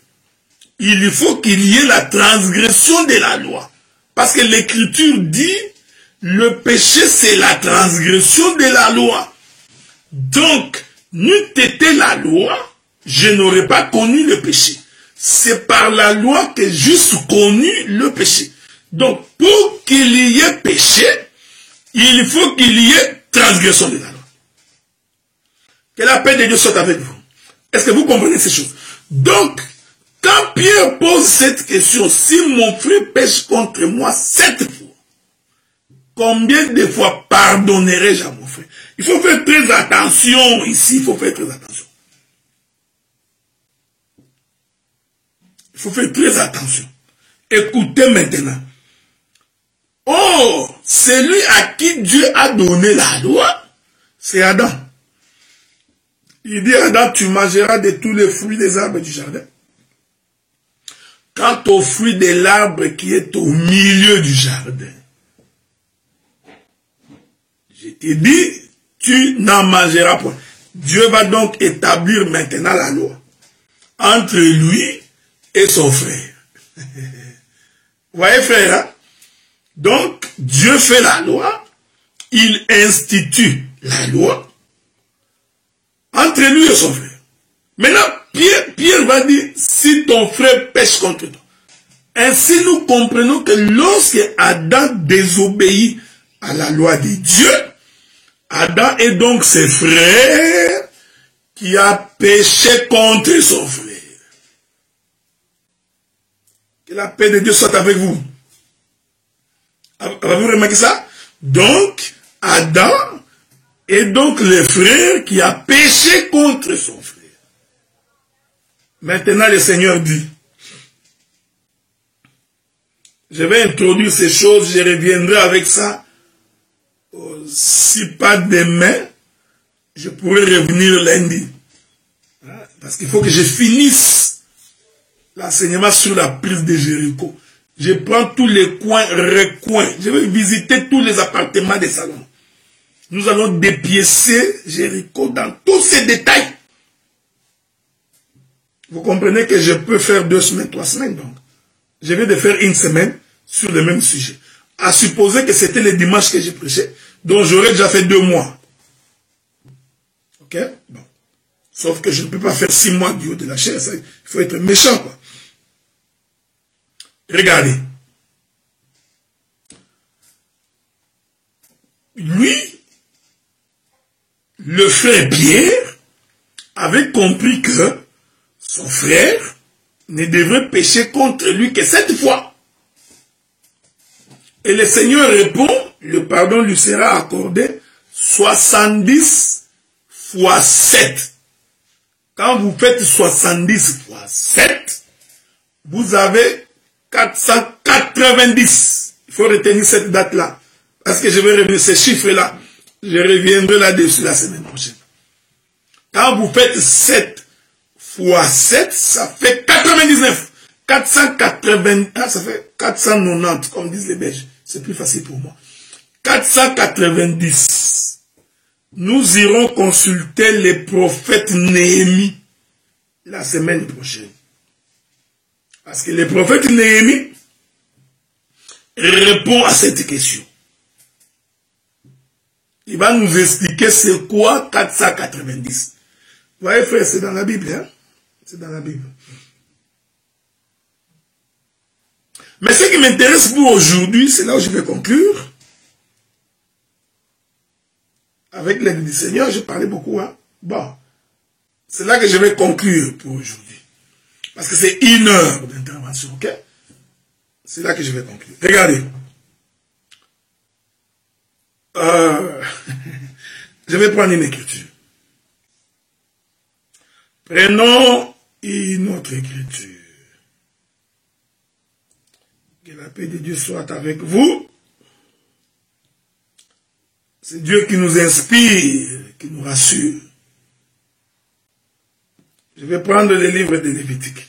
il faut qu'il y ait la transgression de la loi. Parce que l'Écriture dit, le péché c'est la transgression de la loi. Donc, n'eût été la loi, je n'aurais pas connu le péché. C'est par la loi que j'eusse connu le péché. Donc, pour qu'il y ait péché, il faut qu'il y ait transgression de la loi. Que la paix de Dieu soit avec vous. Est-ce que vous comprenez ces choses? Donc, quand Pierre pose cette question, si mon frère pêche contre moi 7 fois, combien de fois pardonnerai-je à mon frère? Il faut faire très attention ici, il faut faire très attention. Il faut faire très attention. Écoutez maintenant. Oh, celui à qui Dieu a donné la loi, c'est Adam. Il dit à Adam, tu mangeras de tous les fruits des arbres du jardin. Quant au fruit de l'arbre qui est au milieu du jardin, je te dis, tu n'en mangeras pas. Dieu va donc établir maintenant la loi entre lui et son frère. Vous voyez, frère, hein? Donc, Dieu fait la loi, il institue la loi entre lui et son frère. Maintenant, Pierre va dire, si ton frère pêche contre toi. Ainsi, nous comprenons que lorsque Adam désobéit à la loi de Dieu, Adam est donc ses frères qui a péché contre son frère. Que la paix de Dieu soit avec vous. Avez-vous remarqué ça? Donc, Adam est donc le frère qui a péché contre son frère. Maintenant, le Seigneur dit, Je vais introduire ces choses, je reviendrai avec ça. Si pas demain, je pourrai revenir lundi. Parce qu'il faut que je finisse l'enseignement sur la prise de Jéricho. Je prends tous les coins, recoins. Je vais visiter tous les appartements des salons. Nous allons dépiécer Jéricho dans tous ses détails. Vous comprenez que je peux faire 2 semaines, 3 semaines donc. Je viens de faire 1 semaine sur le même sujet. À supposer que c'était le dimanche que j'ai prêché, donc j'aurais déjà fait 2 mois. Ok? Bon. Sauf que je ne peux pas faire 6 mois du haut de la chair. Il faut être méchant, quoi. Regardez. Lui, le frère Pierre, avait compris que son frère ne devrait pécher contre lui que 7 fois. Et le Seigneur répond, le pardon lui sera accordé 70 fois 7. Quand vous faites 70 fois 7, vous avez 490. Il faut retenir cette date-là. Parce que je vais revenir ces chiffres-là. Je reviendrai là-dessus la semaine prochaine. Quand vous faites 7 fois 7, ça fait 99. 480, ça fait 490, comme disent les Belges. C'est plus facile pour moi. 490. Nous irons consulter les prophètes Néhémie la semaine prochaine. Parce que le prophète Néhémie répond à cette question. Il va nous expliquer c'est quoi 490. Vous voyez frère, c'est dans la Bible. Hein? C'est dans la Bible. Mais ce qui m'intéresse pour aujourd'hui, c'est là où je vais conclure. Avec l'aide du Seigneur, je parlais beaucoup. Hein? Bon, c'est là que je vais conclure pour aujourd'hui. Parce que c'est 1 heure d'intervention, ok? C'est là que je vais conclure. Regardez. Je vais prendre une écriture. Prenons une autre écriture. Que la paix de Dieu soit avec vous. C'est Dieu qui nous inspire, qui nous rassure. Je vais prendre le livre de Lévitique.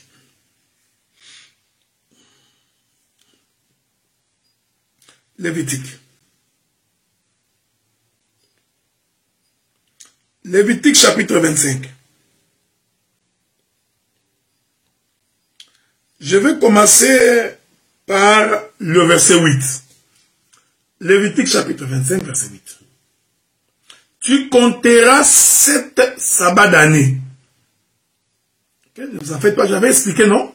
Lévitique. Lévitique chapitre 25. Je vais commencer par le verset 8. Lévitique chapitre 25, verset 8. Tu compteras 7 sabbats d'année. Okay? Ne vous en faites pas, j'avais expliqué, non?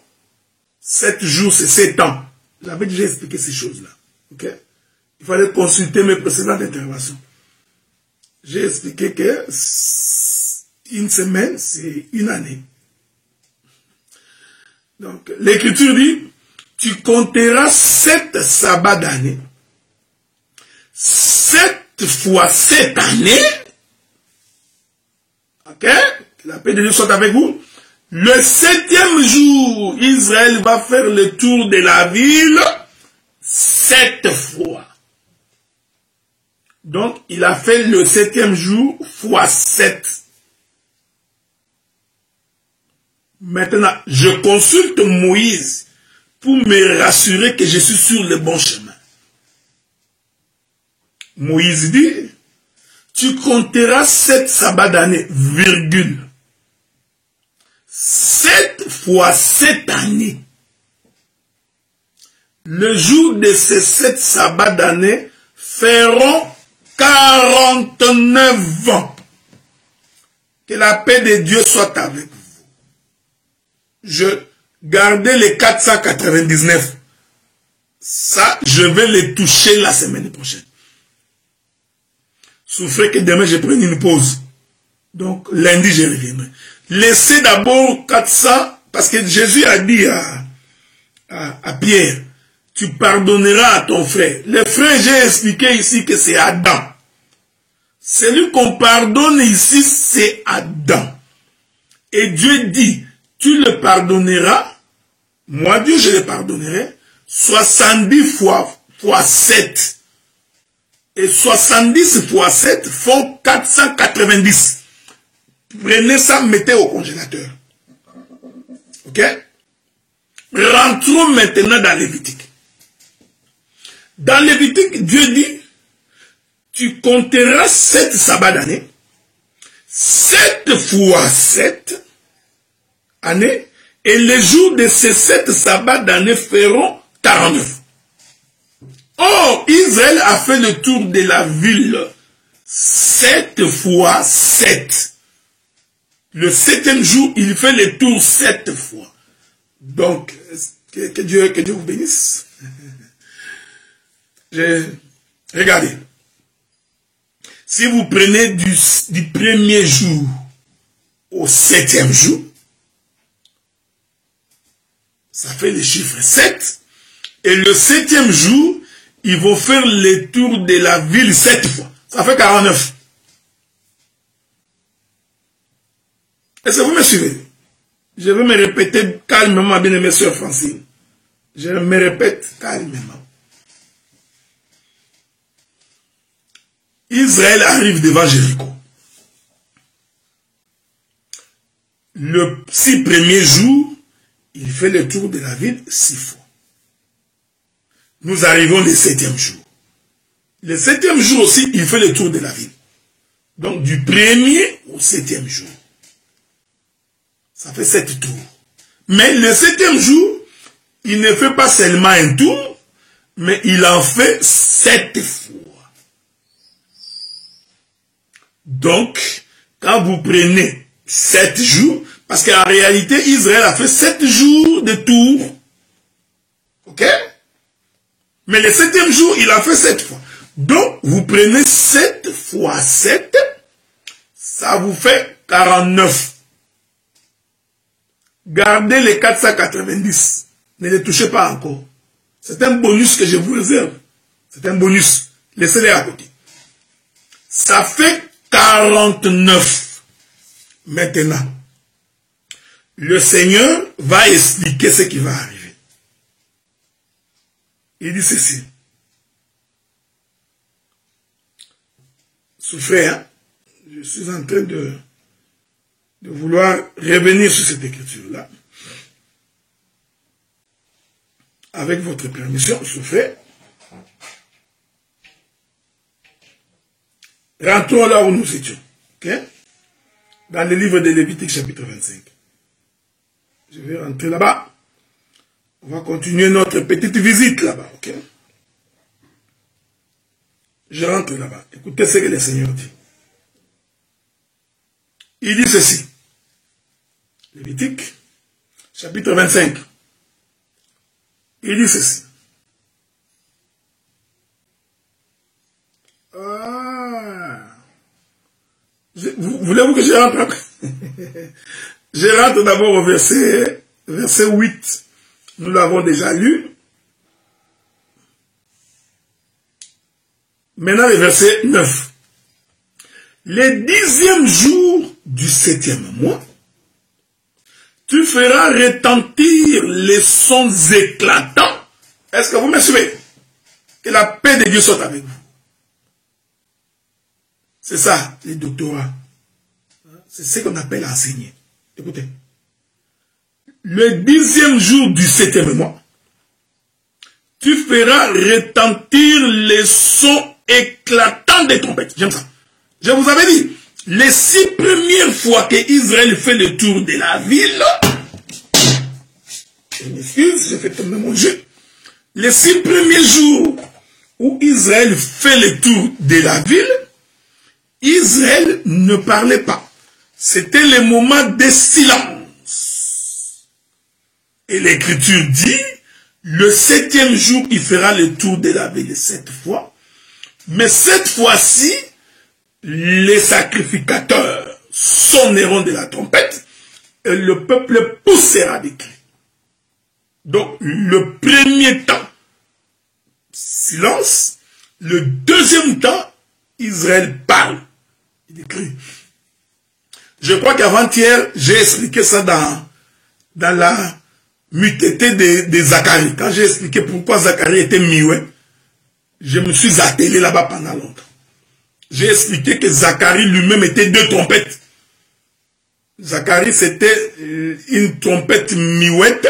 7 jours, c'est 7 ans. J'avais déjà expliqué ces choses-là. Okay? Il fallait consulter mes précédentes interventions. J'ai expliqué que 1 semaine, c'est 1 année. Donc, l'écriture dit, tu compteras 7 sabbats d'année. 7 fois 7 années. Ok? Que la paix de Dieu soit avec vous. Le 7e jour, Israël va faire le tour de la ville 7 fois. Donc, il a fait le 7e jour fois 7. Maintenant, je consulte Moïse pour me rassurer que je suis sur le bon chemin. Moïse dit, tu compteras 7 sabbats d'année, virgule. 7 fois 7 années. Le jour de ces 7 sabbats d'année feront 49 ans. Que la paix de Dieu soit avec vous. Je gardais les 499. Ça, je vais les toucher la semaine prochaine. Souffrez que demain je prenne une pause. Donc lundi je reviendrai. Laissez d'abord 400, parce que Jésus a dit à Pierre, tu pardonneras à ton frère. Le frère, j'ai expliqué ici que c'est Adam. Celui qu'on pardonne ici, c'est Adam. Et Dieu dit, tu le pardonneras, moi Dieu je le pardonnerai, 70 fois 7. Et 70 fois 7 font 490. Prenez ça, mettez au congélateur. Ok? Rentrons maintenant dans Lévitique. Dans Lévitique, Dieu dit, tu compteras 7 sabbats d'année. 7 fois 7 années. Et les jours de ces 7 sabbats d'année feront 49. Or, Israël a fait le tour de la ville 7 fois 7. Le 7e jour, il fait le tour 7 fois. Donc, que Dieu vous bénisse. Regardez. Si vous prenez du premier jour au 7e jour, ça fait le chiffre 7. Et le 7e jour, ils vont faire le tour de la ville 7 fois. Ça fait 49. Est-ce que vous me suivez? Je vais me répéter calmement, bien aimé sœur Francine. Je me répète calmement. Israël arrive devant Jéricho. Le 6 premiers jours, il fait le tour de la ville 6 fois. Nous arrivons le 7e jour. Le 7e jour aussi, il fait le tour de la ville. Donc du 1er au 7e jour. Ça fait 7 tours. Mais le 7e jour, il ne fait pas seulement un tour, mais il en fait 7 fois. Donc, quand vous prenez 7 jours, parce qu'en réalité, Israël a fait 7 jours de tour. Ok? Mais le 7e jour, il a fait 7 fois. Donc, vous prenez 7 fois 7, ça vous fait 49. Gardez les 490. Ne les touchez pas encore. C'est un bonus que je vous réserve. C'est un bonus. Laissez-les à côté. Ça fait 49. Maintenant, le Seigneur va expliquer ce qui va arriver. Il dit ceci. Souffrez, hein? Je suis en train de vouloir revenir sur cette écriture-là. Avec votre permission, souffrez. Rentrons là où nous étions. Ok? Dans le livre de Lévitique, chapitre 25. Je vais rentrer là-bas. On va continuer notre petite visite là-bas. Ok? Je rentre là-bas. Écoutez ce que le Seigneur dit. Il dit ceci. Lévitique, chapitre 25. Il dit ceci. Voulez-vous que je rentre après? Je rentre d'abord au verset 8. Nous l'avons déjà lu. Maintenant le verset 9. Le 10e jour du 7e mois, tu feras retentir les sons éclatants. Est-ce que vous me suivez? Que la paix de Dieu soit avec vous. C'est ça, les doctorats. C'est ce qu'on appelle enseigner. Écoutez. Le 10e jour du 7e mois, tu feras retentir les sons éclatants des trompettes. J'aime ça. Je vous avais dit, les 6 premières fois que Israël fait le tour de la ville, je m'excuse, j'ai fait tomber mon jeu. Les 6 premiers jours où Israël fait le tour de la ville, Israël ne parlait pas. C'était le moment de silence. Et l'Écriture dit, le 7e jour, il fera le tour de la ville 7 fois. Mais cette fois-ci, les sacrificateurs sonneront de la trompette et le peuple poussera des cris. Donc, le premier temps, silence. Le deuxième temps, Israël parle. Il écrit. Je crois qu'avant-hier, j'ai expliqué ça dans mutété de Zacharie. Quand j'ai expliqué pourquoi Zacharie était mioué, je me suis attelé là-bas pendant longtemps. J'ai expliqué que Zacharie lui-même était deux trompettes. Zacharie, c'était une trompette miouette.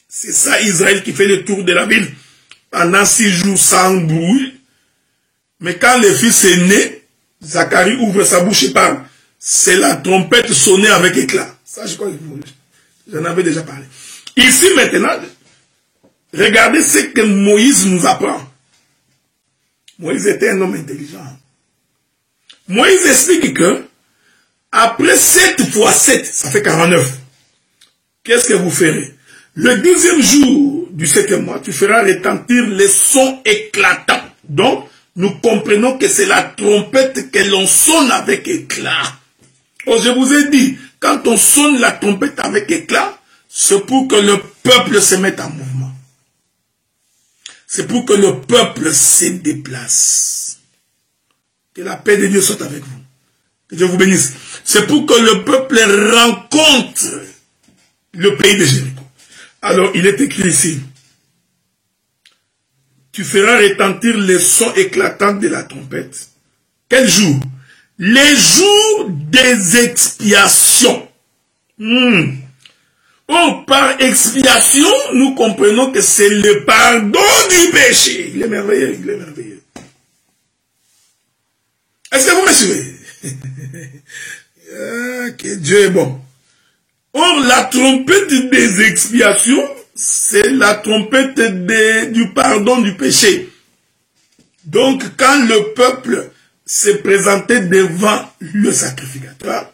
C'est ça, Israël, qui fait le tour de la ville pendant 6 jours sans bruit. Mais quand le fils est né, Zacharie ouvre sa bouche et parle. C'est la trompette sonnée avec éclat. Ça, je crois que j'en avais déjà parlé. Ici, maintenant, regardez ce que Moïse nous apprend. Moïse était un homme intelligent. Moïse explique que, après 7 fois 7, ça fait 49. Qu'est-ce que vous ferez? Le 10e jour du 7e mois, tu feras retentir les sons éclatants. Donc, nous comprenons que c'est la trompette que l'on sonne avec éclat. Oh, je vous ai dit, quand on sonne la trompette avec éclat, c'est pour que le peuple se mette en mouvement. C'est pour que le peuple se déplace. Que la paix de Dieu soit avec vous. Que Dieu vous bénisse. C'est pour que le peuple rencontre le pays de Jéricho. Alors, il est écrit ici. Tu feras retentir les sons éclatants de la trompette. Quel jour? Les jours des expiations. Oh, par expiation, nous comprenons que c'est le pardon du péché. Il est merveilleux, il est merveilleux. Est-ce que vous me suivez? Que Dieu est bon. Or, la trompette des expiations, c'est la trompette du pardon du péché. Donc, quand le peuple se présentait devant le sacrificateur,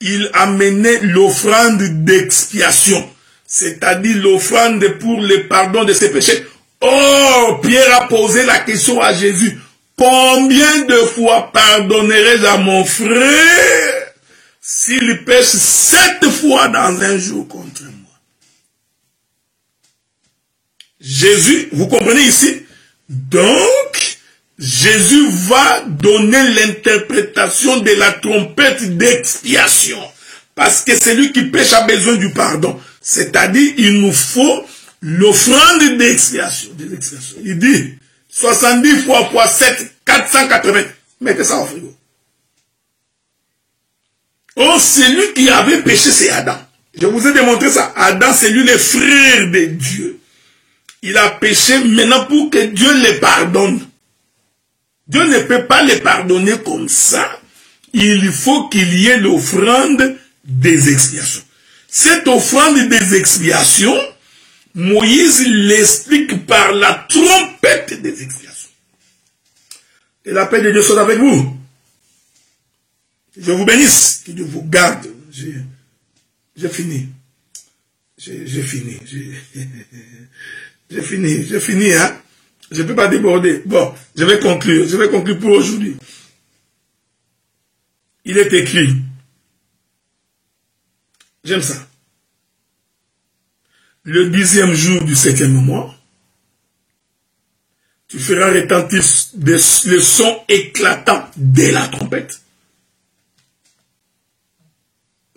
il amenait l'offrande d'expiation, c'est-à-dire l'offrande pour le pardon de ses péchés. Oh, Pierre a posé la question à Jésus. Combien de fois pardonnerai-je à mon frère s'il pêche 7 fois dans un jour contre moi? Jésus, vous comprenez ici? Donc, Jésus va donner l'interprétation de la trompette d'expiation. Parce que celui qui pêche a besoin du pardon. C'est-à-dire, il nous faut l'offrande d'expiation. Il dit, 70 fois 7, 480. Mettez ça au frigo. Oh, celui qui avait péché, c'est Adam. Je vous ai démontré ça. Adam, c'est lui le frère de Dieu. Il a péché maintenant pour que Dieu le pardonne. Dieu ne peut pas le pardonner comme ça. Il faut qu'il y ait l'offrande des expiations. Cette offrande des expiations, Moïse l'explique par la trompette des expiations. Et la paix de Dieu soit avec vous. Que Dieu vous bénisse, que Dieu vous garde. J'ai fini. J'ai fini. J'ai fini, hein. Je ne peux pas déborder. Bon, je vais conclure pour aujourd'hui. Il est écrit. J'aime ça. Le 10e jour du 7e mois, tu feras retentir le son éclatant de la trompette.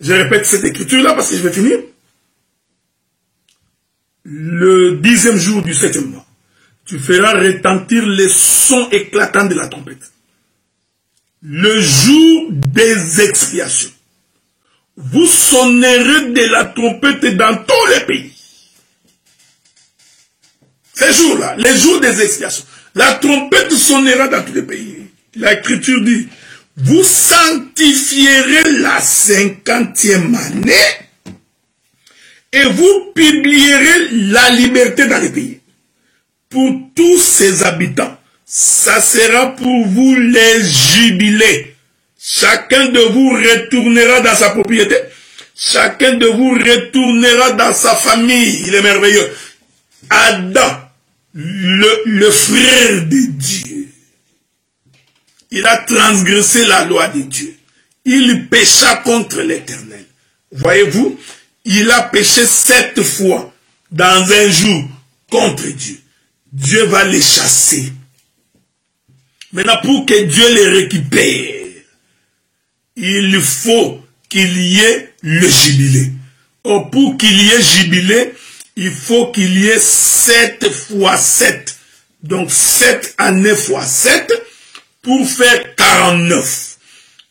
Je répète cette écriture-là parce que je vais finir. Le 10e jour du 7e mois, tu feras retentir les sons éclatants de la trompette. Le jour des expiations. Vous sonnerez de la trompette dans tous les pays. Ces jours-là, les jours des expiations. La trompette sonnera dans tous les pays. L'Écriture dit, vous sanctifierez la 50e année et vous publierez la liberté dans les pays. Pour tous ses habitants, ça sera pour vous les jubilés. Chacun de vous retournera dans sa propriété. Chacun de vous retournera dans sa famille. Il est merveilleux. Adam, le frère de Dieu, il a transgressé la loi de Dieu. Il pécha contre l'Éternel. Voyez-vous, il a péché 7 fois dans un jour contre Dieu. Dieu va les chasser. Maintenant, pour que Dieu les récupère, il faut qu'il y ait le jubilé. Or, pour qu'il y ait jubilé, il faut qu'il y ait 7 fois 7. Donc 7 années fois 7 pour faire 49.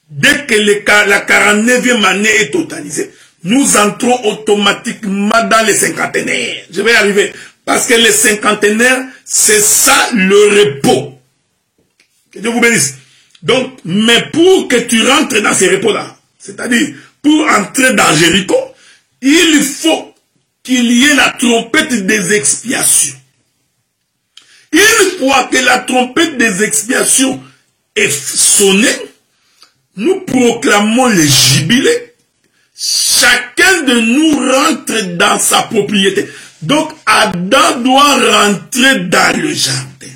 Dès que la 49e année est totalisée, nous entrons automatiquement dans les cinquantenaires. Je vais y arriver. Parce que les cinquantenaires, c'est ça le repos. Que Dieu vous bénisse. Donc, mais pour que tu rentres dans ces repos-là, c'est-à-dire pour entrer dans Jéricho, il faut qu'il y ait la trompette des expiations. Une fois que la trompette des expiations est sonnée, nous proclamons le jubilé. Chacun de nous rentre dans sa propriété. Donc, Adam doit rentrer dans le jardin.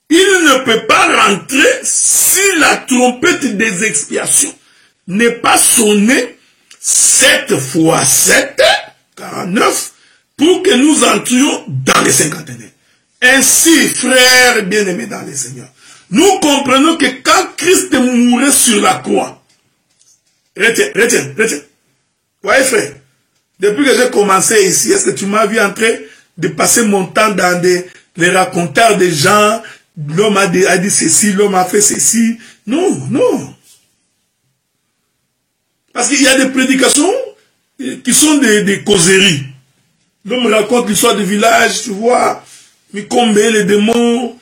Il ne peut pas rentrer si la trompette des expiations n'est pas sonnée 7 fois 7, 49, pour que nous entrions dans les cinquantenaires. Ainsi, frères bien-aimés dans le Seigneur, nous comprenons que quand Christ mourait sur la croix, retiens. Voyez frère, depuis que j'ai commencé ici, est-ce que tu m'as vu en train de passer mon temps dans les racontars des gens, l'homme a dit ceci, l'homme a fait ceci? Non. Parce qu'il y a des prédications qui sont des causeries. L'homme raconte l'histoire du village, tu vois, Mikombe, les démons.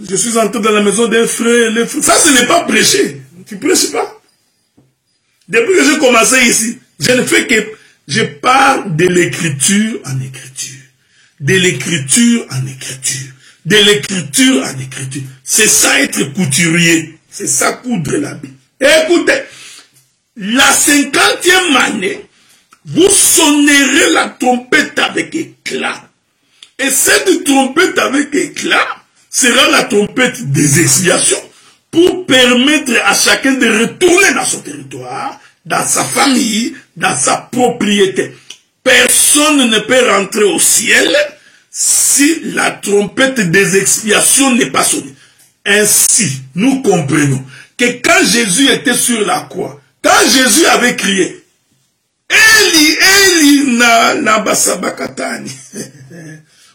Je suis entré dans la maison d'un frère, ça ce n'est pas prêcher. Tu prêches pas. Depuis que j'ai commencé ici, je ne fais que, je parle de l'écriture en écriture. De l'écriture en écriture. De l'écriture en écriture. C'est ça être couturier. C'est ça coudre la Bible. Écoutez, la 50e année, vous sonnerez la trompette avec éclat. Et cette trompette avec éclat sera la trompette des expiations pour permettre à chacun de retourner dans son territoire, dans sa famille, dans sa propriété. Personne ne peut rentrer au ciel si la trompette des expiations n'est pas sonnée. Ainsi, nous comprenons que quand Jésus était sur la croix, quand Jésus avait crié, Eli, Eli, nabasabakatani.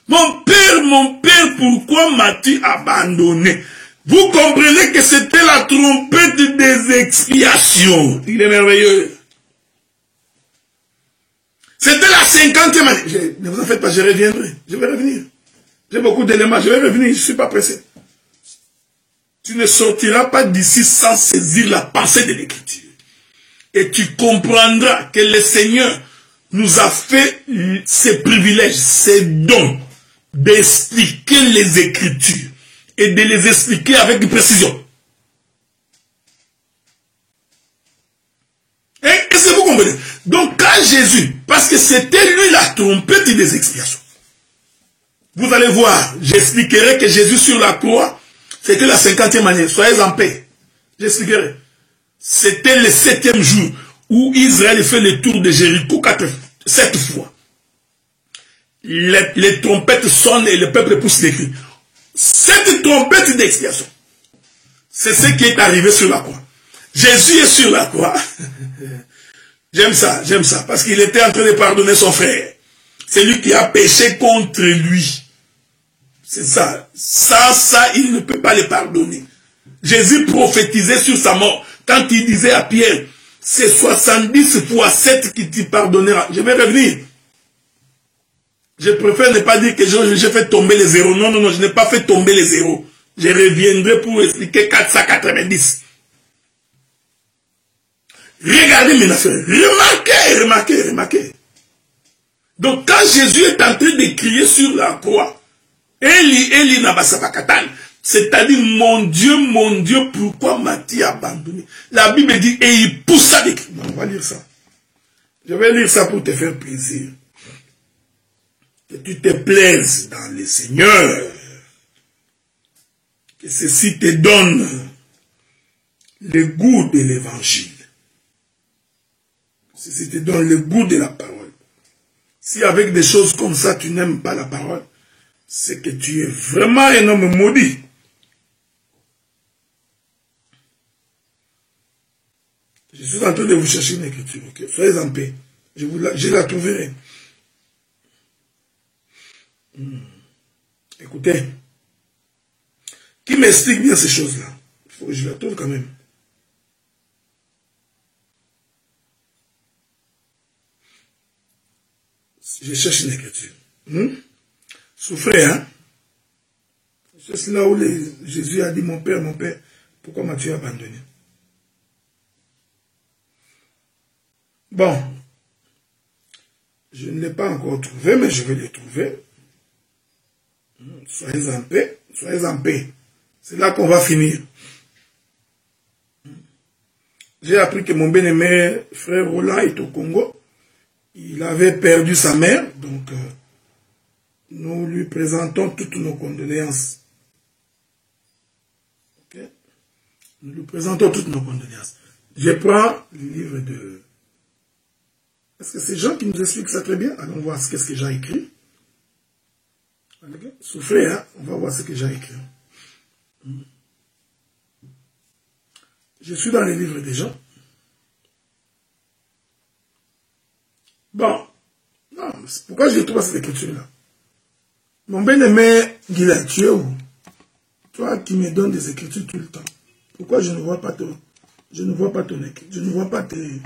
Mon Père, pourquoi m'as-tu abandonné? Vous comprenez que c'était la trompette des expiations. Il est merveilleux. C'était la 50e année. Ne vous en faites pas, je reviendrai. Je vais revenir. J'ai beaucoup d'éléments, je vais revenir, je ne suis pas pressé. Tu ne sortiras pas d'ici sans saisir la pensée de l'Écriture. Et tu comprendras que le Seigneur nous a fait ses privilèges, ses dons, d'expliquer les Écritures et de les expliquer avec précision. Est-ce que vous comprenez? Donc quand Jésus, parce que c'était lui la trompette des expiations, vous allez voir, j'expliquerai que Jésus sur la croix, c'était la 50e année, soyez en paix, j'expliquerai. C'était le 7e jour où Israël fait le tour de Jéricho 7 fois. Les trompettes sonnent et le peuple pousse des cris. Cette trompette d'expiation, c'est ce qui est arrivé sur la croix. Jésus est sur la croix. J'aime ça, parce qu'il était en train de pardonner son frère. C'est lui qui a péché contre lui. C'est ça. Ça, il ne peut pas le pardonner. Jésus prophétisait sur sa mort. Quand il disait à Pierre, c'est 70 fois 7 qui te pardonnera. Je vais revenir. Je préfère ne pas dire que j'ai fait tomber les zéros. Non, je n'ai pas fait tomber les zéros. Je reviendrai pour expliquer 490. Regardez mes affaires. Remarquez. Donc quand Jésus est en train de crier sur la croix, Eli, Eli, nabasabakatan, c'est-à-dire, mon Dieu, pourquoi m'as-tu abandonné? La Bible dit, et il poussa des cris. On va lire ça. Je vais lire ça pour te faire plaisir. Que tu te plaises dans le Seigneur. Que ceci te donne le goût de l'évangile. Que ceci te donne le goût de la parole. Si avec des choses comme ça, tu n'aimes pas la parole, c'est que tu es vraiment un homme maudit. Je suis en train de vous chercher une écriture. Okay? Soyez en paix. Je la trouverai. Écoutez, qui m'explique bien ces choses-là? Il faut que je les trouve quand même. Je cherche une écriture. Souffrez, hein? C'est là où Jésus a dit, mon Père, pourquoi m'as-tu abandonné? Bon, je ne l'ai pas encore trouvé, mais je vais le trouver. Soyez en paix, soyez en paix. C'est là qu'on va finir. J'ai appris que mon bien-aimé frère Roland est au Congo. Il avait perdu sa mère, donc nous lui présentons toutes nos condoléances. Ok? Nous lui présentons toutes nos condoléances. Je prends le livre de... Est-ce que c'est Jean qui nous explique ça très bien? Allons voir ce que Jean écrit. Okay. Soufflez, hein? On va voir ce que Jean écrit. Je suis dans les livres des gens. Bon, non, pourquoi je trouve cette écriture-là? Mon bien-aimé Guylain, tu es où? Toi qui me donnes des écritures tout le temps. Pourquoi je ne vois pas ton écriture? Je ne vois pas tes...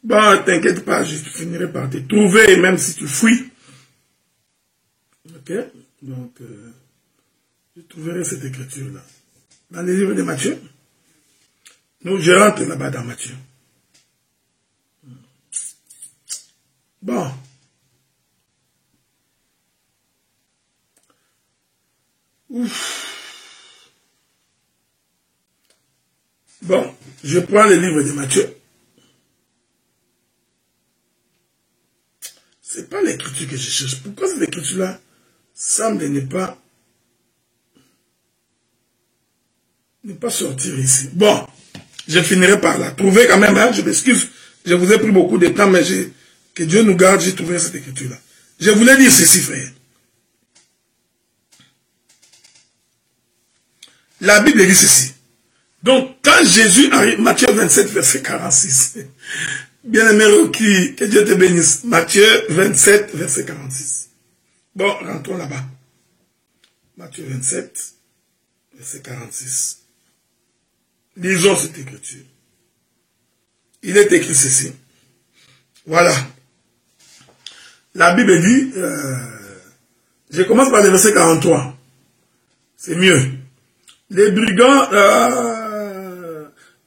Bon, t'inquiète pas, je finirai par te trouver, même si tu fuis. Ok? Donc, je trouverai cette écriture-là. Dans les livres de Matthieu. Nous, je rentre là-bas dans Matthieu. Bon. Ouf. Bon, je prends le livre de Matthieu. C'est pas l'écriture que je cherche. Pourquoi cette écriture-là semble ne pas sortir ici? Bon, je finirai par la trouver quand même. Hein, je m'excuse, je vous ai pris beaucoup de temps, mais que Dieu nous garde, j'ai trouvé cette écriture-là. Je voulais dire ceci, frère. La Bible dit ceci. Donc, quand Jésus arrive, Matthieu 27, verset 46. Bien-aimé Rocky, que Dieu te bénisse. Matthieu 27, verset 46. Bon, rentrons là-bas. Matthieu 27, verset 46. Lisons cette écriture. Il est écrit ceci. Voilà. La Bible dit, je commence par le verset 43. C'est mieux. Les brigands,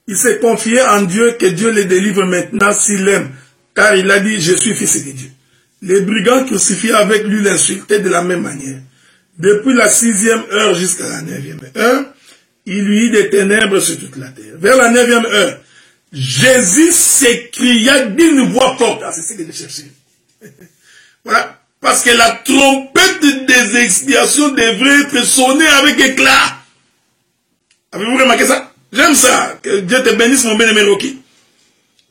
il s'est confié en Dieu que Dieu les délivre maintenant s'il aime, car il a dit, je suis fils de Dieu. Les brigands crucifiés avec lui l'insultaient de la même manière. Depuis la 6e heure jusqu'à la 9e heure, il lui eut des ténèbres sur toute la terre. Vers la 9e heure, Jésus s'écria d'une voix forte. Ah, c'est ce que j'ai cherché. Voilà. Parce que la trompette des expiations devrait être sonnée avec éclat. Avez-vous remarqué ça? J'aime ça. Que Dieu te bénisse, mon bien-aimé Rocky.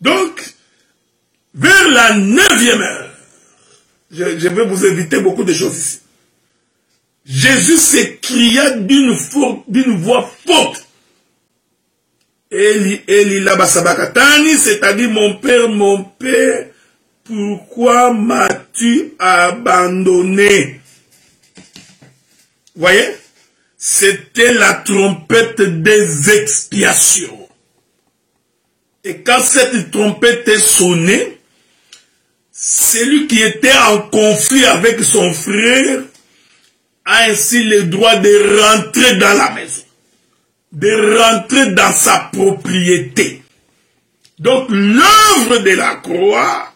Donc, vers la 9e heure, je vais vous éviter beaucoup de choses ici. Jésus s'écria d'une voix forte. Eli laba sabakatani, c'est-à-dire mon Père, pourquoi m'as-tu abandonné? Voyez? C'était la trompette des expiations. Et quand cette trompette est sonnée, celui qui était en conflit avec son frère a ainsi le droit de rentrer dans la maison, de rentrer dans sa propriété. Donc l'œuvre de la croix,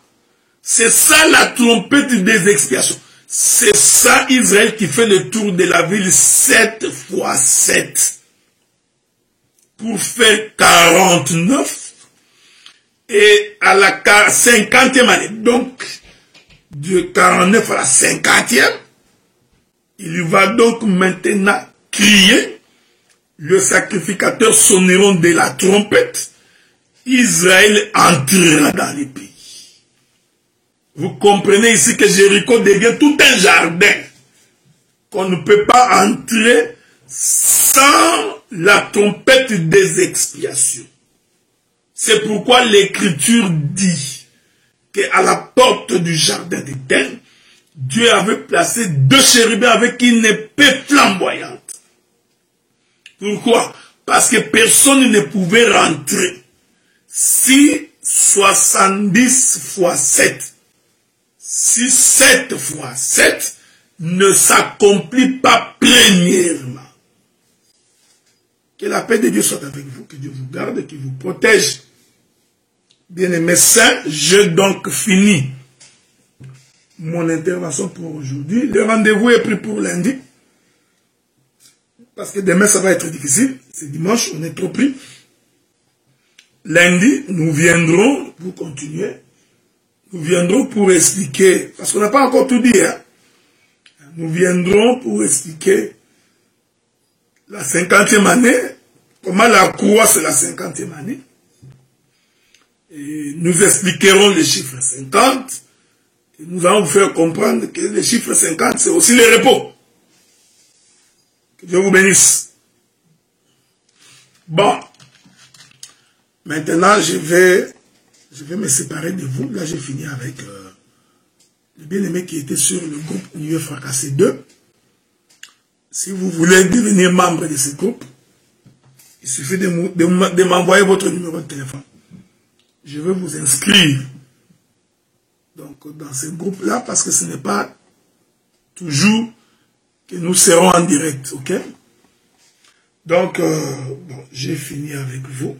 c'est ça la trompette des expiations. C'est ça Israël qui fait le tour de la ville 7 fois 7 pour faire 49 et à la 50e année. Donc de 49 à la 50e, il va donc maintenant crier, le sacrificateur sonneront de la trompette, Israël entrera dans les pays. Vous comprenez ici que Jéricho devient tout un jardin, qu'on ne peut pas entrer sans la trompette des expiations. C'est pourquoi l'Écriture dit qu'à la porte du jardin d'Éden, Dieu avait placé 2 chérubins avec une épée flamboyante. Pourquoi? Parce que personne ne pouvait rentrer. Si 70 fois 7, si 7 fois 7 ne s'accomplit pas premièrement. Que la paix de Dieu soit avec vous, que Dieu vous garde, qu'il vous protège. Bien-aimés saints, j'ai donc fini mon intervention pour aujourd'hui. Le rendez-vous est pris pour lundi. Parce que demain, ça va être difficile. C'est dimanche, on est trop pris. Lundi, nous viendrons pour continuer. Nous viendrons pour expliquer, parce qu'on n'a pas encore tout dit, hein. Nous viendrons pour expliquer la 50e année, comment la croix c'est la 50e année. Et nous expliquerons les chiffres 50. Et nous allons vous faire comprendre que les chiffres 50, c'est aussi les repos. Que Dieu vous bénisse. Bon. Maintenant, je vais me séparer de vous. Là, j'ai fini avec le bien-aimé qui était sur le groupe Union Fracassé 2. Si vous voulez devenir membre de ce groupe, il suffit de m'envoyer votre numéro de téléphone. Je vais vous inscrire donc, dans ce groupe-là parce que ce n'est pas toujours que nous serons en direct, ok? Donc, bon, j'ai fini avec vous.